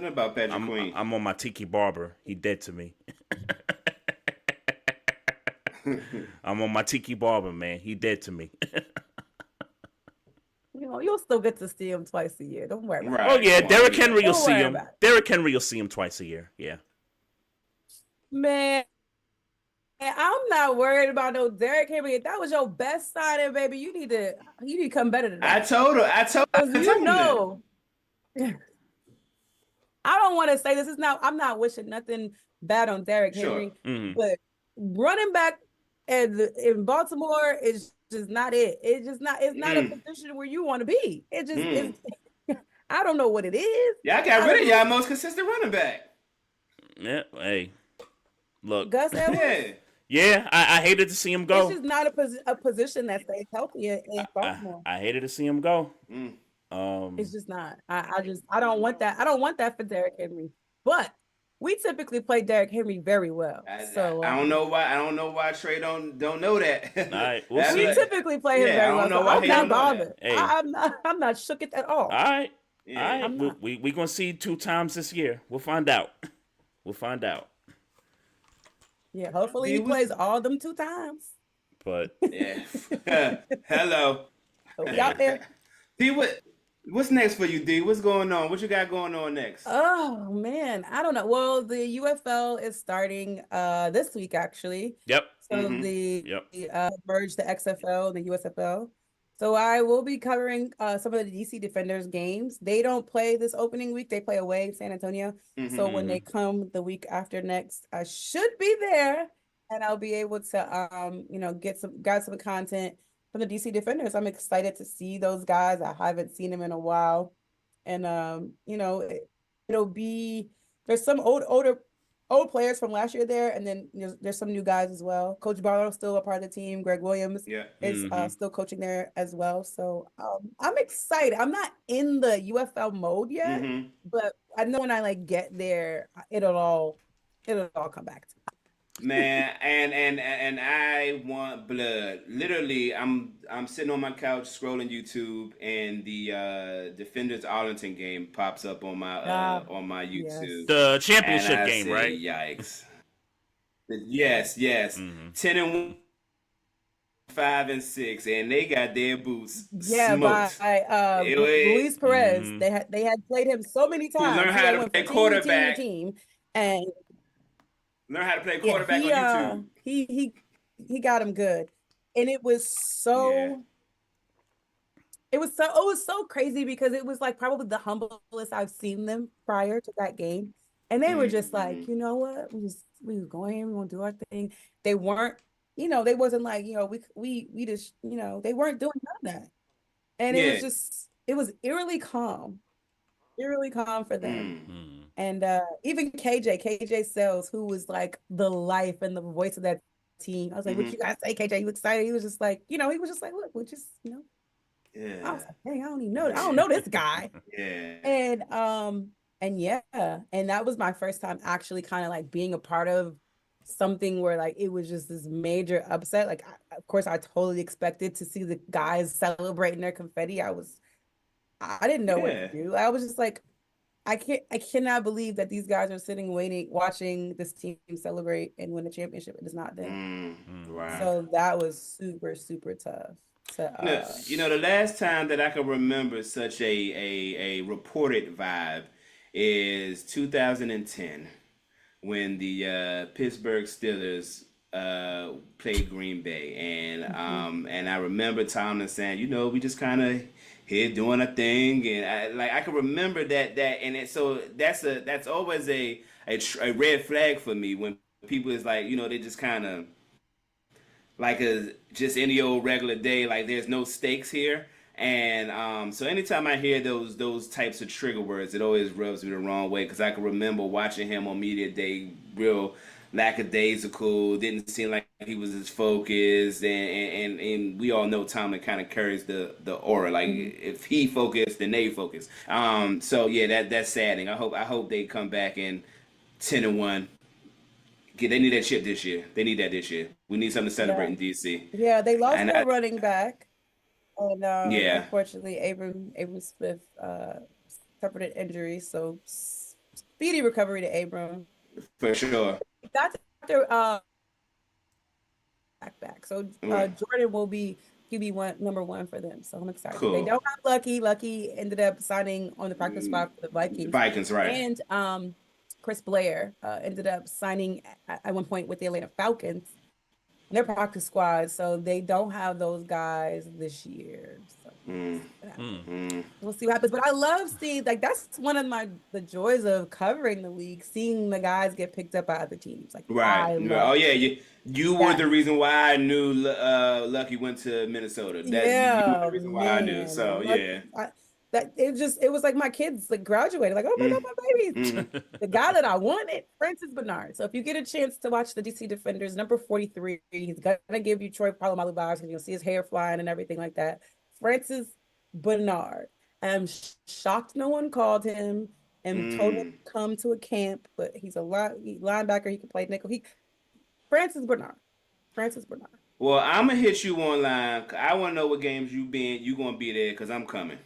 about Patrick Queen? I'm on my Tiki Barber. He dead to me. I'm on my Tiki Barber, man. He dead to me. You'll still get to see him twice a year. Don't worry about it. Oh yeah, Derrick Henry will Don't see worry him. about it. Derrick Henry will see him twice a year. Yeah. Man, I'm not worried about no Derrick Henry. If that was your best signing, baby, you need to come better than that. I told him that. I don't want to say this. I'm not wishing nothing bad on Derrick Henry, but running back in Baltimore is just not it. It's just not. It's not a position where you want to be. It just is. I don't know what it is. Y'all got rid of y'all most consistent running back. Yeah. Hey, look. Gus Edwards. Yeah, I hated to see him go. It's just not a position that stays healthy in Baltimore. I hated to see him go. It's just not. I don't want that. I don't want that for Derrick Henry. But we typically play Derrick Henry very well. So I don't know why. I don't know why Trey don't know that. All right, we typically play him very well. I don't know why I'm he not don't know bothered. that. Hey. I'm not shook at all. All right. Yeah. All right. We gonna see 2 times this year. We'll find out. Yeah, hopefully he plays all them 2 times. But yeah. Hello. We out there. D, what's next for you, D? What's going on? What you got going on next? Oh man, I don't know. Well, the UFL is starting this week actually. Yep. So merge the XFL, the USFL. So I will be covering some of the DC Defenders games. They don't play this opening week. They play away in San Antonio. So when they come the week after next, I should be there and I'll be able to, get some content from the DC Defenders. I'm excited to see those guys. I haven't seen them in a while. And, it'll be, there's some old players from last year there, and then there's some new guys as well. Coach Barlow still a part of the team. Greg Williams is still coaching there as well. So I'm excited. I'm not in the UFL mode yet, but I know when I get there, it'll all come back to me. Man, and I want blood. Literally, I'm sitting on my couch scrolling YouTube, and the Defenders Arlington game pops up on my YouTube. Yes. The championship game, say, right? Yikes! Yes. 10-1, 5-6, and they got their boots smoked. By Luis Perez. They had played him so many times. Learn how to play quarterback. Team, and learn how to play quarterback on YouTube. He got him good, and it was so. It was so crazy because it was probably the humblest I've seen them prior to that game, and they were just like, you know what, we were going here, we gonna do our thing. They weren't, they wasn't we just, they weren't doing none of that, and it was eerily calm for them. And even KJ Sells, who was the life and the voice of that team, I was like, what you guys say, KJ? You excited? He was just like, he was just like, look, we're just, Yeah. I was like, dang, I don't know this guy. Yeah. And that was my first time actually kind of being a part of something where it was just this major upset. Of course, I totally expected to see the guys celebrating their confetti. I didn't know what to do. I was just like, I cannot believe that these guys are sitting, watching this team celebrate and win a championship. It is not them. Right. So that was super, super tough. The last time that I can remember such a reported vibe is 2010 when the Pittsburgh Steelers played Green Bay, and I remember Tomlin saying, we just kind of here doing a thing, and I can remember that, and so that's always a red flag for me when people is they just kind of just any old regular day, there's no stakes here. And so anytime I hear those types of trigger words, it always rubs me the wrong way, because I can remember watching him on media day, real lackadaisical, didn't seem like he was as focused, and we all know Tomlin kind of carries the aura, if he focused, then they focus. So yeah, that's saddening. I hope they come back in 10-1. They need that chip this year. They need that this year. We need something to celebrate in DC. Yeah, they lost their running back. And yeah, unfortunately, Abram Smith suffered an injury, so speedy recovery to Abram. For sure. That's after back. So Jordan will be QB number 1 for them. So I'm excited. Cool. They don't have Lucky. Lucky ended up signing on the practice squad for the Vikings. Vikings, right? And Chris Blair ended up signing at one point with the Atlanta Falcons. Their practice squad, so they don't have those guys this year. So we'll see what happens. But I love seeing, like, that's one of the joys of covering the league, seeing the guys get picked up by other teams. Like, right. Oh yeah, you were the reason why I knew Lucky went to Minnesota. You were the reason why I knew. So it was like my kids like graduated, like, oh my God, my babies. The guy that I wanted, Francis Bernard. So if you get a chance to watch the DC Defenders, number 43, he's gonna give you Troy Polamalu vibes, because you'll see his hair flying and everything like that. Francis Bernard. I'm shocked no one called him and told him to come to a camp, but he's a linebacker. He can play nickel. Francis Bernard. Well, I'm gonna hit you online. I want to know what games you gonna be there, because I'm coming.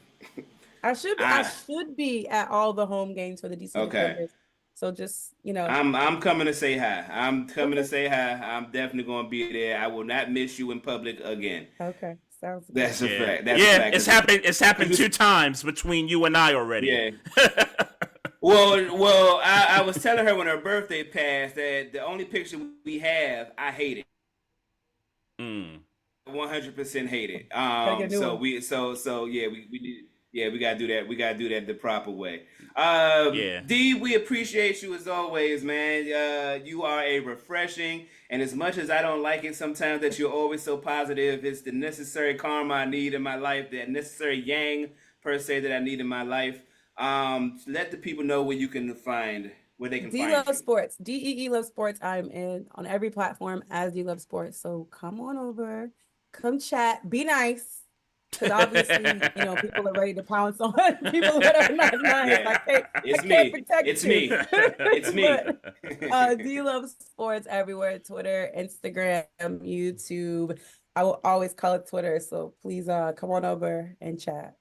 I should be at all the home games for the DC Defenders. So just, I'm coming to say hi. I'm definitely going to be there. I will not miss you in public again. Okay. Sounds good. That's a fact. That's a fact. It's happened 2 times between you and I already. Yeah. Well, I was telling her when her birthday passed that the only picture we have, I hate it. 100% hate it. We gotta do that. We gotta do that the proper way. Dee, we appreciate you as always, man. You are a refreshing, and as much as I don't like it sometimes that you're always so positive, it's the necessary karma I need in my life, that necessary yang per se that I need in my life. Let the people know where they can find Dee Loves Sports. DEE Loves Sports. I'm on every platform as Dee Loves Sports. So come on over, come chat, be nice. Because obviously, people are ready to pounce on people that are not nice. It's me. It's me. Dee Loves Sports everywhere: Twitter, Instagram, YouTube. I will always call it Twitter, so please come on over and chat.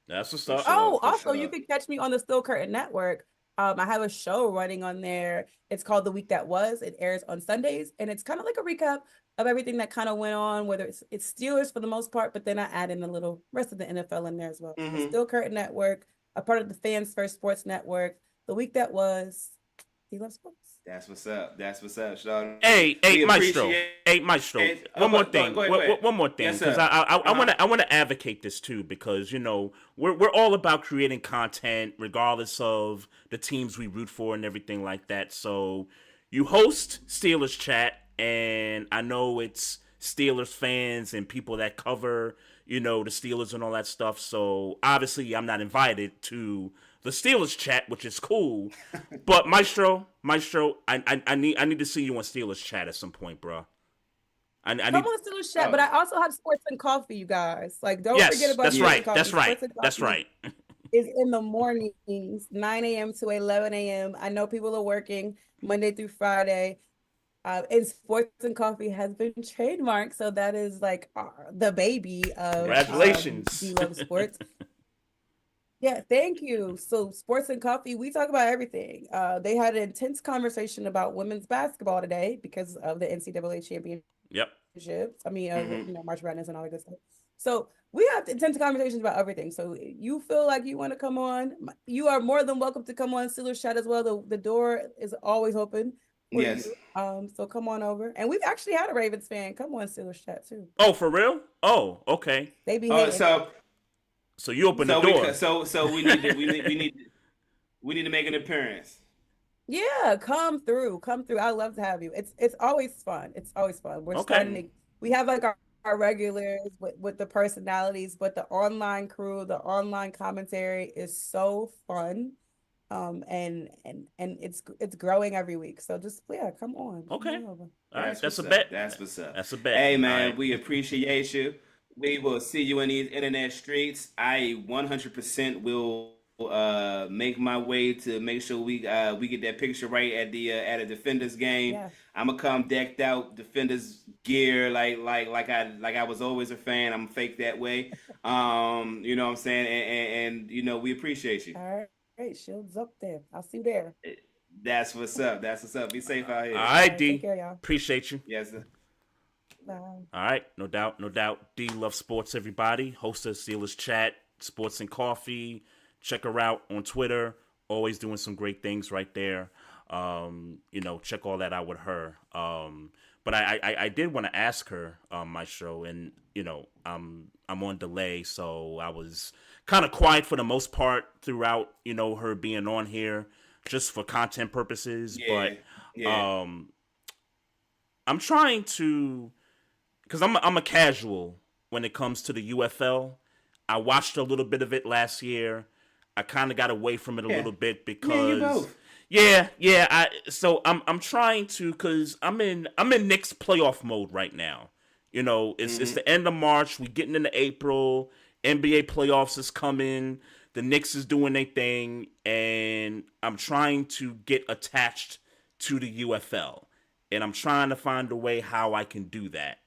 That's what's up. Also, you can catch me on the Still Curtain Network. I have a show running on there. It's called The Week That Was. It airs on Sundays, and it's kind of like a recap of everything that kind of went on, whether it's Steelers for the most part, but then I add in a little rest of the NFL in there as well. The Still Curtain Network, a part of the Fans First Sports Network. The Week That Was, Dee Loves Sports. That's what's up, Sean. Hey, Maestro. One more thing. One more thing, because I want to advocate this too, because we're all about creating content, regardless of the teams we root for and everything like that. So you host Steelers Chat, and I know it's Steelers fans and people that cover, the Steelers and all that stuff. So obviously, I'm not invited to the Steelers Chat, which is cool. But Maestro, I need to see you on Steelers Chat at some point, bro. Come on Steelers Chat, but I also have Sports and Coffee, you guys. Like, don't forget about Sports and Coffee. That's right. Is in the mornings, 9 a.m. to 11 a.m. I know people are working Monday through Friday. And Sports and Coffee has been trademarked, so that is like the baby of congratulations. Dee Loves Sports. Yeah, thank you. So Sports and Coffee, we talk about everything. They had an intense conversation about women's basketball today because of the NCAA championship. Yep. I mean, March Madness and all that good stuff. So we have intense conversations about everything. So you feel like you want to come on, you are more than welcome to come on Steelers Chat as well. The door is always open. Yes. So come on over, and we've actually had a Ravens fan come on Steelers Chat too. Oh, for real? Oh, okay. They be so you open the door. So we need to make an appearance. Yeah, come through. I'd love to have you. It's always fun. We're starting to, we have like our regulars with the personalities, but the online crew, the online commentary is so fun. And it's growing every week. So just come on. Okay. All right. That's a bet. That's what's up. That's a bet. Hey man, we appreciate you. We will see you in these internet streets. I 100% will make my way to make sure we get that picture right at a Defenders game. Yeah. I'm gonna come decked out Defenders gear like I was always a fan. I'm fake that way. You know what I'm saying? And you know, we appreciate you. All right. Shields up there. I'll see you there. That's what's up. That's what's up. Be safe out here. All right, Take D. care, y'all. Appreciate you. Yes, sir. Bye. All right, no doubt, no doubt. Dee Loves Sports, everybody. Host of Steelers Chat, Sports and Coffee. Check her out on Twitter. Always doing some great things right there. You know, check all that out with her. But I did want to ask her my show, and you know, I'm on delay, so I was kind of quiet for the most part throughout. You know, her being on here just for content purposes. Yeah, but yeah. I'm trying to. Because I'm a casual when it comes to the UFL. I watched a little bit of it last year. I kind of got away from it a little bit because you both. So I'm trying to, because I'm in Knicks playoff mode right now. You know, it's the end of March. We getting into April. NBA playoffs is coming. The Knicks is doing their thing, and I'm trying to get attached to the UFL, and I'm trying to find a way how I can do that.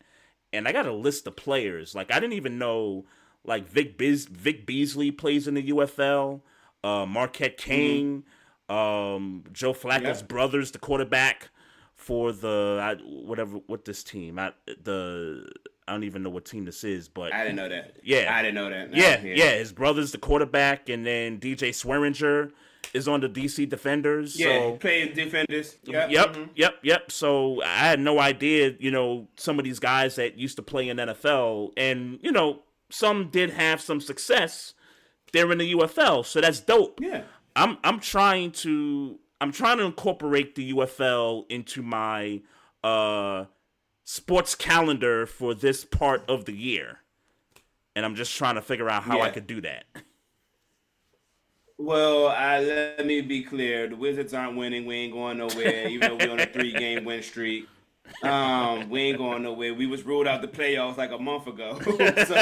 And I got a list of players. Like, I didn't even know, like, Vic Beasley plays in the UFL. Marquette King. Joe Flacco's brothers, the quarterback for what this team. I don't even know what team this is, but I didn't know that. Yeah. I didn't know that. No, yeah. His brother's the quarterback, and then DJ Swearinger is on the DC Defenders. Yeah, so, playing Defenders. Yep. So I had no idea, you know, some of these guys that used to play in NFL, and you know, some did have some success. They're in the UFL, so that's dope. Yeah. I'm trying to incorporate the UFL into my sports calendar for this part of the year, and I'm just trying to figure out how I could do that. Well, let me be clear. The Wizards aren't winning. We ain't going nowhere, even though we're on a 3-game win streak. We ain't going nowhere. We was ruled out the playoffs like a month ago. So,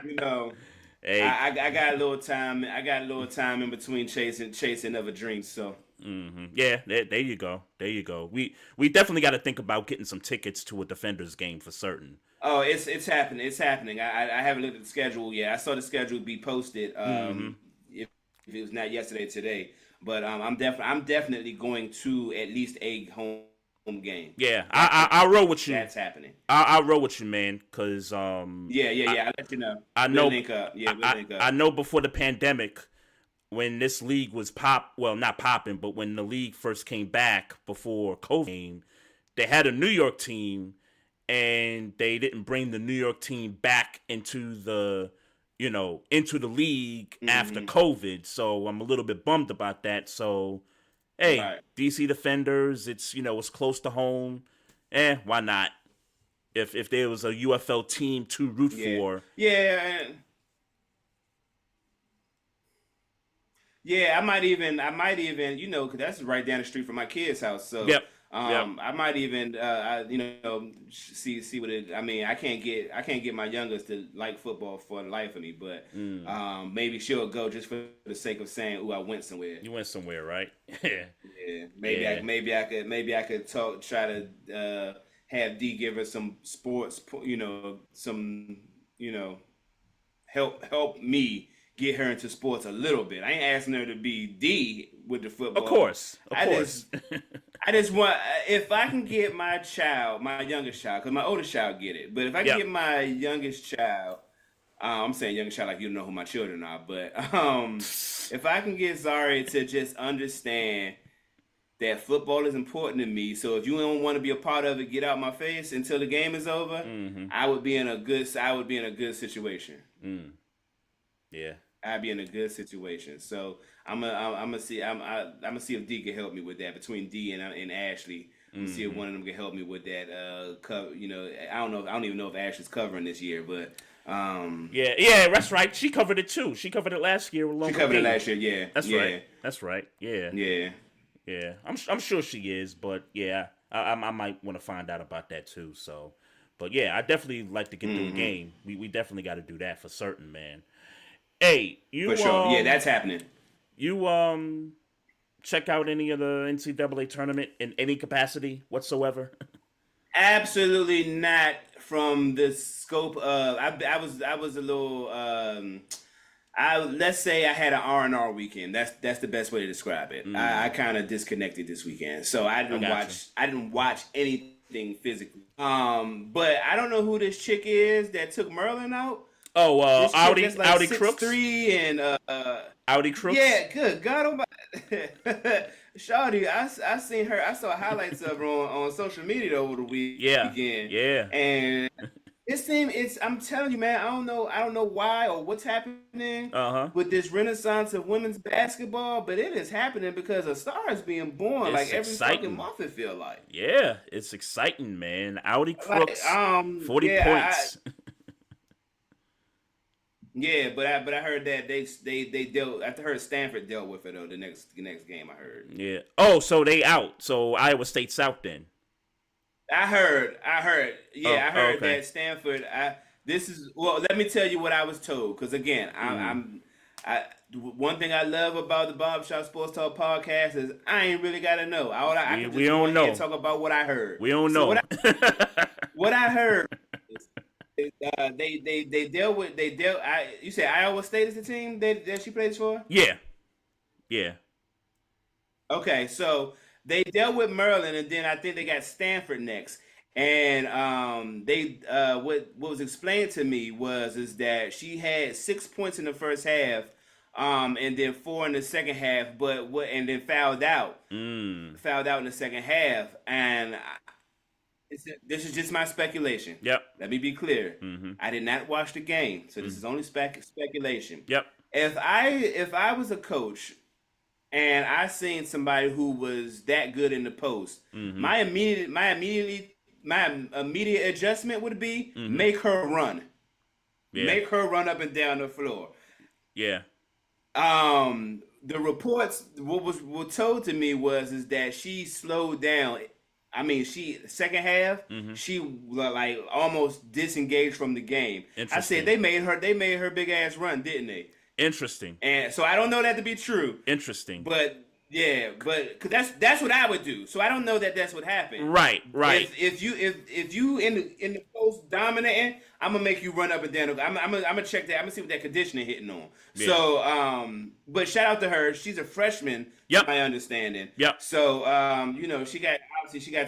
you know, hey. I got a little time. I got a little time in between chasing other dreams. So. Yeah, there you go. We definitely got to think about getting some tickets to a Defenders game for certain. Oh, it's happening. It's happening. I haven't looked at the schedule yet. I saw the schedule be posted. If it was not yesterday, today. But I'm definitely going to at least a home game. Yeah, I'll roll with you. That's happening. I'll roll with you, man. Cause I'll let you know. I know. We'll link up. Yeah, we'll link up. I know before the pandemic, when this league was not popping, but when the league first came back before COVID, they had a New York team. And they didn't bring the New York team back into the league after COVID. So I'm a little bit bummed about that. So, hey, right. DC Defenders, it's close to home. Why not? If there was a UFL team to root for. Yeah. Yeah, I might even, because that's right down the street from my kid's house. So. Yep. I might even, see what it. I mean, I can't get my youngest to like football for the life of me, but maybe she'll go just for the sake of saying, "Ooh, I went somewhere." You went somewhere, right? Yeah. Maybe I could try to have Dee give her some sports, help me get her into sports a little bit. I ain't asking her to be Dee with the football. Of course. I just want, if I can get my youngest child, because my oldest child get it, but if I can get my youngest child, I'm saying youngest child like you don't know who my children are, but if I can get Zari to just understand that football is important to me, so if you don't want to be a part of it, get out my face until the game is over, I would be in a good situation. Yeah. I'd be in a good situation. So I'm gonna see if Dee can help me with that, between Dee and Ashley. See if one of them can help me with that. Cover. I don't even know if Ashley's covering this year, but yeah, that's right. She covered it too. She covered it last year. She covered it last year. Yeah, That's right. Yeah. I'm sure she is, but yeah, I might want to find out about that too. So, but yeah, I definitely like to get to a game. We definitely got to do that for certain, man. Hey, you For sure. Yeah, that's happening. You check out any of the NCAA tournament in any capacity whatsoever? Absolutely not. From the scope of, I was a little. Let's say I had an R&R weekend. That's the best way to describe it. I kind of disconnected this weekend, so I didn't watch anything physically. But I don't know who this chick is that took Merlin out. Oh, Audi like Audi Crooks 6'3" and Audi Crooks. Yeah, good God almighty. Shawty, I seen her. I saw highlights of her on social media over the weekend. Yeah. And I'm telling you, man, I don't know why or what's happening with this renaissance of women's basketball, but it is happening because a star is being born It's like every exciting. fucking month, it feel like. Yeah, it's exciting, man. Audi Crooks, 40 points. Yeah, but I heard that they dealt. I heard Stanford dealt with it though. The next game I heard. Yeah. Oh, so they out. So Iowa State's out then. I heard. Yeah, I heard okay. that Stanford. Let me tell you what I was told. Because again, one thing I love about the Barbershop Sports Talk podcast is I ain't really gotta know. I can just go ahead and talk about what I heard. We don't know. What I heard. They dealt. You said Iowa State is the team that she plays for? Yeah. Okay, so they dealt with Maryland, and then I think they got Stanford next. And what was explained to me is that she had 6 points in the first half, and then 4 in the second half, and then fouled out. Fouled out in the second half, and. This is just my speculation. Yep. Let me be clear. I did not watch the game, so this is only speculation. Yep. If I was a coach and I seen somebody who was that good in the post, my immediate adjustment would be make her run. Yeah. Make her run up and down the floor. Yeah. The reports what was told to me is that she slowed down. I mean, second half, she like almost disengaged from the game. I said they made her big ass run, didn't they? Interesting. And so I don't know that to be true. Interesting. But cause that's what I would do. So I don't know that that's what happened. Right. If you in the post dominating, I'm gonna make you run up and down. I'm gonna check that. I'm gonna see what that conditioning hitting on. Yeah. So but shout out to her. She's a freshman. Yep. My understanding. Yep. So she got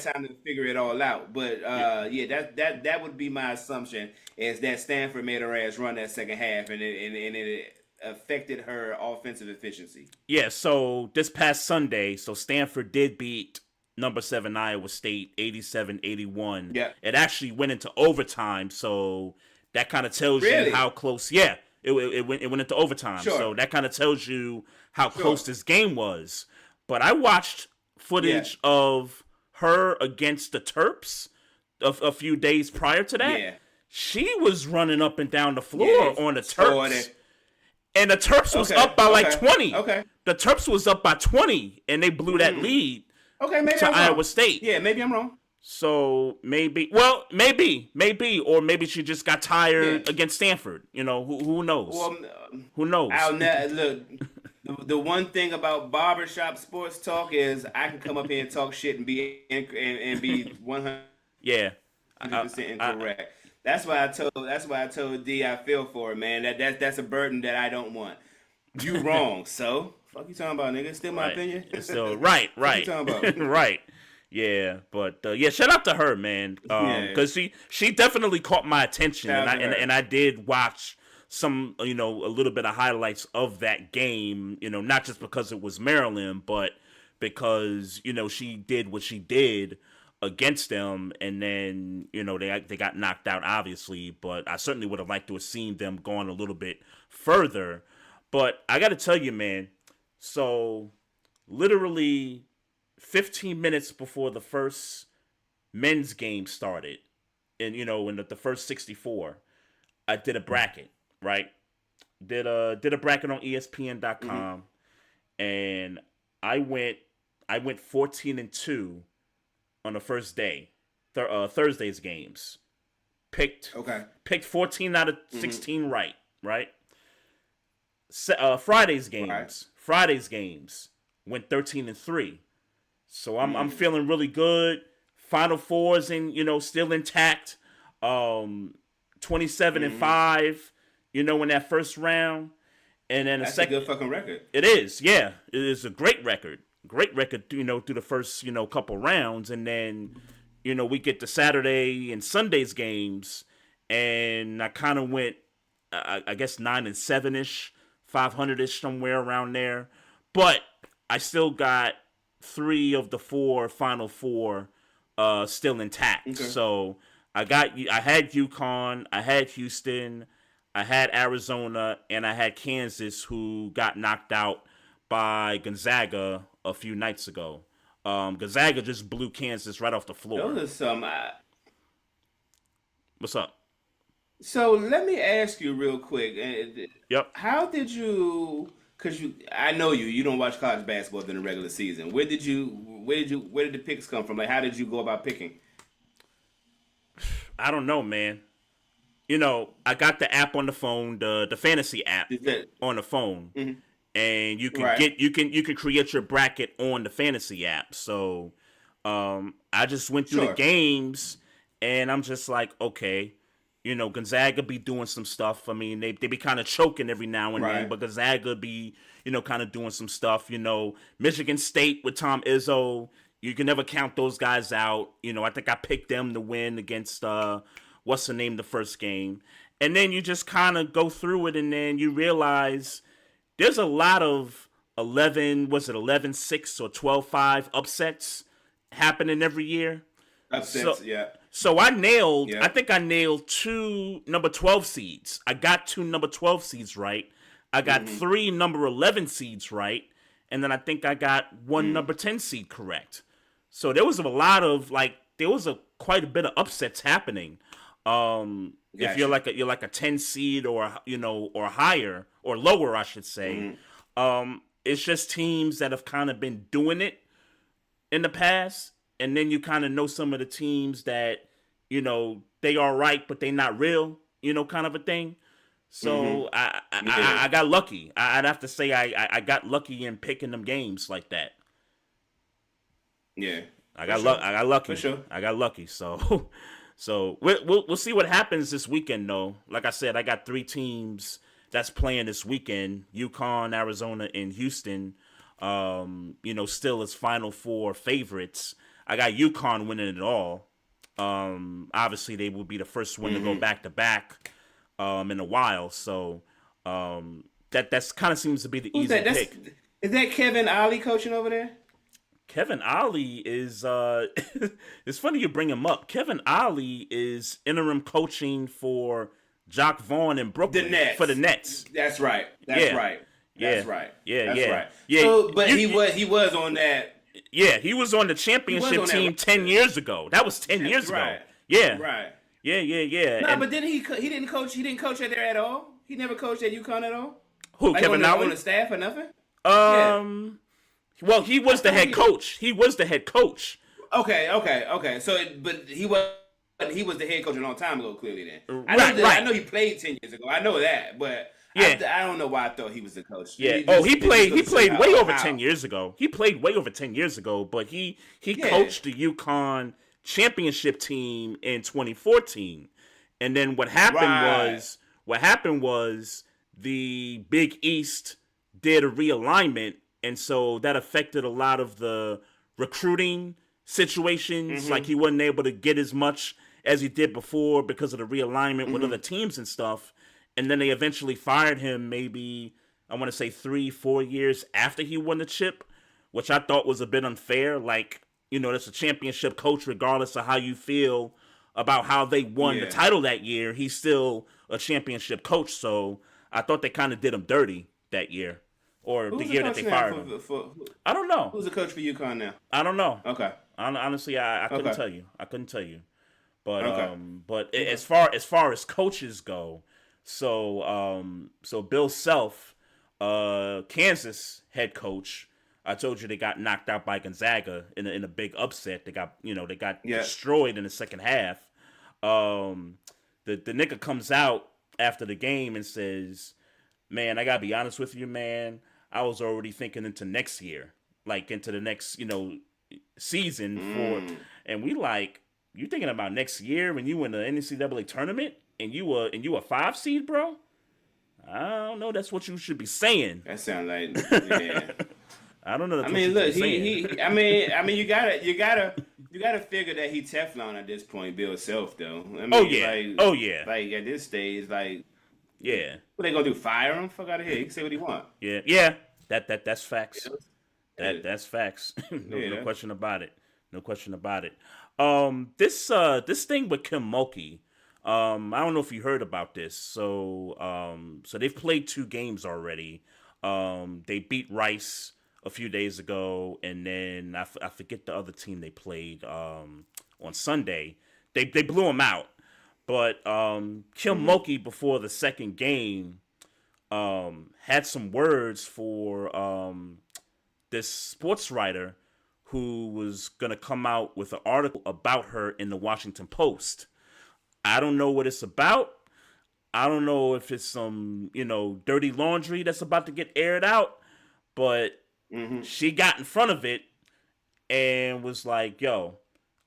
time to figure it all out. But that would be my assumption is that Stanford made her ass run that second half, and it affected her offensive efficiency. Yeah, so this past Sunday, Stanford did beat number 7 Iowa State 87-81. Yeah. It actually went into overtime, so that kind of tells you how close. Yeah, it went into overtime. Sure. So that kind of tells you how close this game was. But I watched footage of her against the Terps a few days prior to that. Yeah. She was running up and down the floor on the Terps. And the Terps was up by like 20. Okay. The Terps was up by 20, and they blew that lead to Iowa State. Yeah, maybe I'm wrong. So maybe, or maybe she just got tired against Stanford. You know, who knows? Well, who knows? Look, the one thing about Barbershop Sports Talk is I can come up here and talk shit and be 100% incorrect. That's why I told D I feel for it, man. That's a burden that I don't want. You wrong, so fuck you talking about, nigga. It's still my opinion. It's still right. What you talking about? Right. Yeah, but shout out to her, man. Because she definitely caught my attention, and I did watch some, a little bit of highlights of that game. Not just because it was Maryland, but because she did what she did against them, and then they got knocked out, obviously. But I certainly would have liked to have seen them going a little bit further. But I got to tell you, man. So literally 15 minutes before the first men's game started, and in the first 64, I did a bracket. Right, did a bracket on ESPN.com, and I went 14-2 on the first day, Thursday's games. Picked 14 out of 16 right. Friday's games went 13-3. So I'm feeling really good. Final Fours and still intact. 27-5. In that first round, and then that's a good fucking record. It is, yeah. It is a great record. Great record, through the first couple rounds, and then we get to Saturday and Sunday's games, and I kind of went, I guess 9-7-ish, 500-ish, somewhere around there. But I still got 3 of the 4 Final Four still intact. Okay. So I had UConn, I had Houston, I had Arizona, and I had Kansas, who got knocked out by Gonzaga a few nights ago. Gonzaga just blew Kansas right off the floor. Those are some. What's up? So let me ask you real quick. Yep. How did you? Because I know you don't watch college basketball during the regular season. Where did the picks come from? Like, how did you go about picking? I don't know, man. I got the app on the phone, the fantasy app on the phone, and you can you can create your bracket on the fantasy app. So, I just went through the games, and I'm just like, okay, Gonzaga be doing some stuff. I mean, they be kind of choking every now and then, but Gonzaga be kind of doing some stuff. Michigan State with Tom Izzo, you can never count those guys out. I think I picked them to win against what's the name, the first game. And then you just kind of go through it, and then you realize there's a lot of 11-6 or 12-5 upsets happening every year. Upsets, yeah. So I think I nailed 2 number 12 seeds. I got 2 number 12 seeds right. I got 3 number 11 seeds right. And then I think I got 1 number 10 seed correct. So there was quite a bit of upsets happening. If you're like a 10 seed or or higher or lower, I should say. It's just teams that have kind of been doing it in the past, and then you kind of know some of the teams that they are right but they not real, kind of a thing. So I got lucky. I'd have to say I got lucky in picking them games like that. Yeah, I got lucky. For sure. I got lucky. So we'll see what happens this weekend, though. Like I said, I got 3 teams that's playing this weekend: UConn, Arizona, and Houston. Still as Final Four favorites. I got UConn winning it all. Obviously, they will be the first one to go back to back in a while. So that's kind of seems to be the easy pick. Is that Kevin Ollie coaching over there? Kevin Ollie is it's funny you bring him up. Kevin Ollie is interim coaching for Jock Vaughn in Brooklyn for the Nets. That's right. That's right. Yeah. So, but he was on that. Yeah, he was on the championship team 10 years ago. That was 10 years ago. Yeah. Right. Yeah. No, but then he didn't coach out there at all. He never coached at UConn at all. Who? Like Kevin Ollie on the staff or nothing? Well, he was the head coach. He was the head coach. Okay. So, but he was the head coach a long time ago. Clearly, then. I know he played 10 years ago. I know that, but I don't know why I thought he was the coach. Yeah. He played way over 10 years ago. He played way over 10 years ago, but he coached the UConn championship team in 2014. And then what happened was the Big East did a realignment. And so that affected a lot of the recruiting situations. Like he wasn't able to get as much as he did before because of the realignment with other teams and stuff. And then they eventually fired him maybe, I want to say 3-4 years after he won the chip, which I thought was a bit unfair. Like, that's a championship coach regardless of how you feel about how they won the title that year. He's still a championship coach. So I thought they kind of did him dirty that year. Or the year that they fired him. I don't know. Who's the coach for UConn now? I don't know. Okay. Honestly, I couldn't tell you. I couldn't tell you. But but as far as coaches go, so Bill Self, Kansas head coach, I told you they got knocked out by Gonzaga in a big upset. They got destroyed in the second half. The nigga comes out after the game and says, man, I gotta be honest with you, man. I was already thinking into next year, like into the next, season and we like, you thinking about next year when you in the NCAA tournament and you a 5 seed, bro? I don't know. That's what you should be saying. That sounds like, yeah. I don't know. That's look, I mean, you gotta figure that he Teflon at this point, Bill Self though. I mean, like at this stage, like, yeah, what they gonna do? Fire him? Fuck out of here. He can say what he want. Yeah. That's facts. That's facts. No question about it. No question about it. This thing with Kim Mulkey. I don't know if you heard about this. So they've played 2 games already. They beat Rice a few days ago, and then I forget the other team they played on Sunday. They blew them out. But Kim Mulkey, before the second game, had some words for this sports writer who was going to come out with an article about her in the Washington Post. I don't know what it's about. I don't know if it's some, dirty laundry that's about to get aired out, but she got in front of it and was like, yo,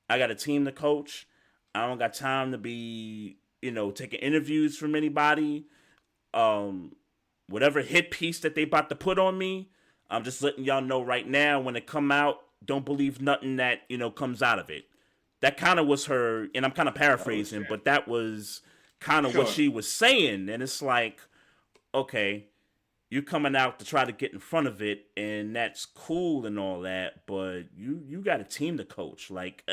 I got a team to coach. I don't got time to be, taking interviews from anybody. Whatever hit piece that they about to put on me, I'm just letting y'all know right now, when it come out, don't believe nothing that, comes out of it. That kind of was her, and I'm kind of paraphrasing, but that was kind of what she was saying. And it's like, okay, you're coming out to try to get in front of it, and that's cool and all that, but you got a team to coach. Like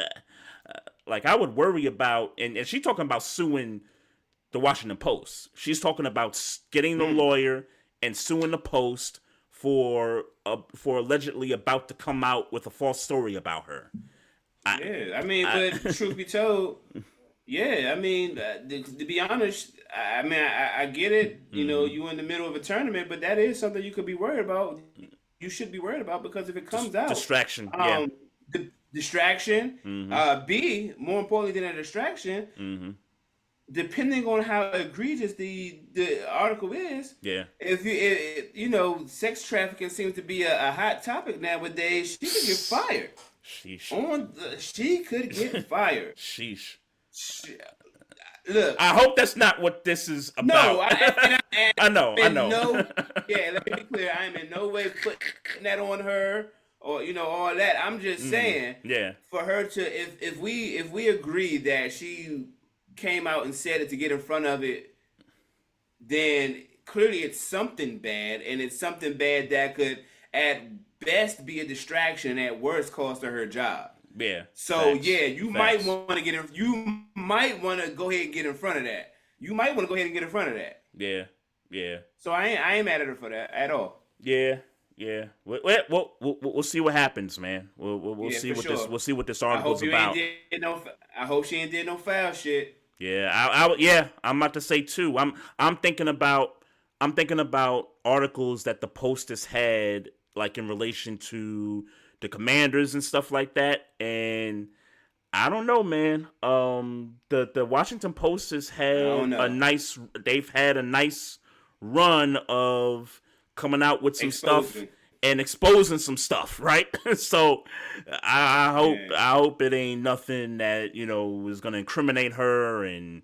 I would worry about, and she's talking about suing the Washington Post. She's talking about getting the lawyer and suing the Post for allegedly about to come out with a false story about her. But truth be told, to be honest, I get it. You in the middle of a tournament, but that is something you could be worried about. You should be worried about, because if it comes out, distraction. The distraction. B, more importantly than a distraction. Depending on how egregious the article is, if sex trafficking seems to be a hot topic nowadays, she could get fired. Sheesh. She could get fired. Sheesh. Look, I hope that's not what this is about. No, I know. Let me be clear. I am in no way putting that on her or all that. I'm just saying, for her to, if we agree that she came out and said it to get in front of it, then clearly it's something bad, and it's something bad that could at best be a distraction, at worst cost her job. Yeah. So you might want to get in. You might want to go ahead and get in front of that. Yeah. So I ain't mad at her for that at all. Yeah. We'll see what happens, man. We'll see what this. We'll see what this article's about. I hope she ain't did no foul shit. Yeah, I'm about to say too. I'm thinking about articles that the Post has had, like in relation to the Commanders and stuff like that. And I don't know, man. The Washington Post has had they've had a nice run of coming out with some stuff and exposing some stuff, right? So I hope it ain't nothing that, is gonna incriminate her, and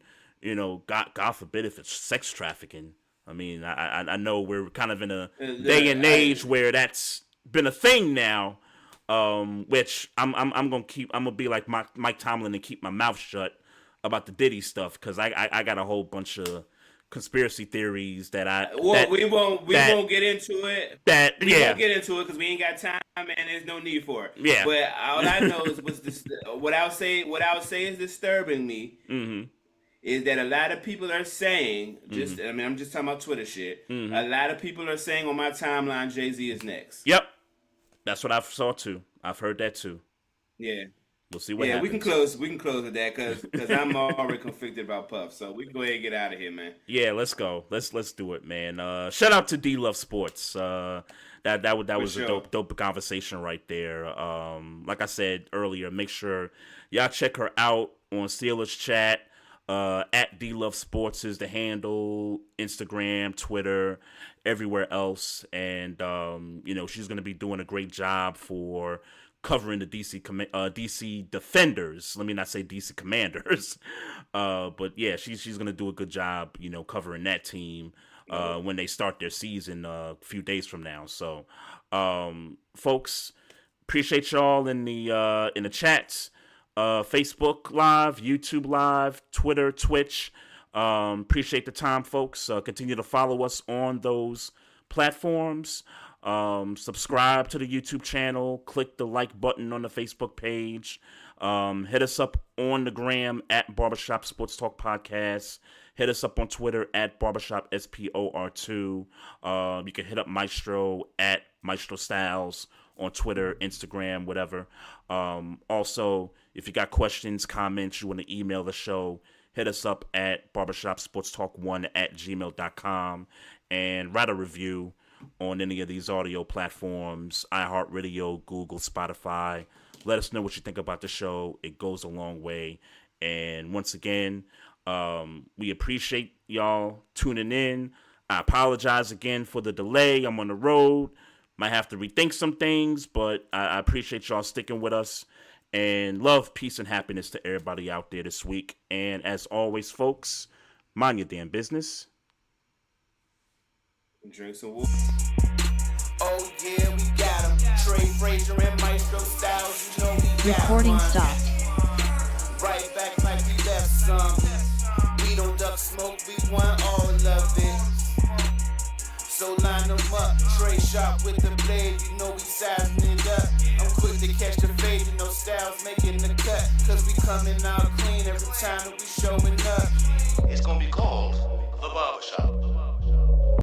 God forbid if it's sex trafficking. I mean, I know we're kind of in a day and age where that's been a thing now, which I'm gonna be like Mike Tomlin and keep my mouth shut about the Diddy stuff, because I got a whole bunch of conspiracy theories that we won't get into it. We won't get into it because we ain't got time and there's no need for it. Yeah. But all I know is what I'll say is disturbing me. Is that a lot of people are saying, I'm just talking about Twitter shit. A lot of people are saying on my timeline, Jay-Z is next. Yep. That's what I saw too. I've heard that too. Yeah. We'll see what happens. We can close with that because I'm already conflicted about Puff. So we can go ahead and get out of here, man. Yeah, let's go. Let's do it, man. Shout out to Dee Loves Sports. That was a dope conversation right there. Like I said earlier, make sure y'all check her out on Steelers Chat. At Dee Loves Sports is the handle, Instagram, Twitter, everywhere else. And, she's going to be doing a great job for covering the DC Defenders. Let me not say DC Commanders. But yeah, she's going to do a good job, covering that team when they start their season a few days from now. So, folks, appreciate y'all in the chats. Facebook Live, YouTube Live, Twitter, Twitch. Appreciate the time, folks. Continue to follow us on those platforms. Subscribe to the YouTube channel. Click the like button on the Facebook page. Hit us up on the gram at Barbershop Sports Talk Podcast. Hit us up on Twitter at Barbershop SPOR2. You can hit up Maestro at Maestro Styles on Twitter, Instagram, whatever. Also, if you got questions, comments, you want to email the show, hit us up at barbershopsportstalk1@gmail.com and write a review on any of these audio platforms, iHeartRadio, Google, Spotify. Let us know what you think about the show. It goes a long way. And once again, we appreciate y'all tuning in. I apologize again for the delay. I'm on the road. Might have to rethink some things, but I appreciate y'all sticking with us. And love, peace, and happiness to everybody out there this week. And as always, folks, mind your damn business. Drink some water. Oh yeah, we got him. Trey, Frazier, and Maestro Styles, we got Recording one. stopped. Right back like we left something. We don't duck smoke, we want all of it. So line them up, Trey sharp with the blade, we sizing it up. I'm quick to catch the fade, Styles making the cut. Cause we coming out clean every time that we showing up. It's gonna be called The Barbershop.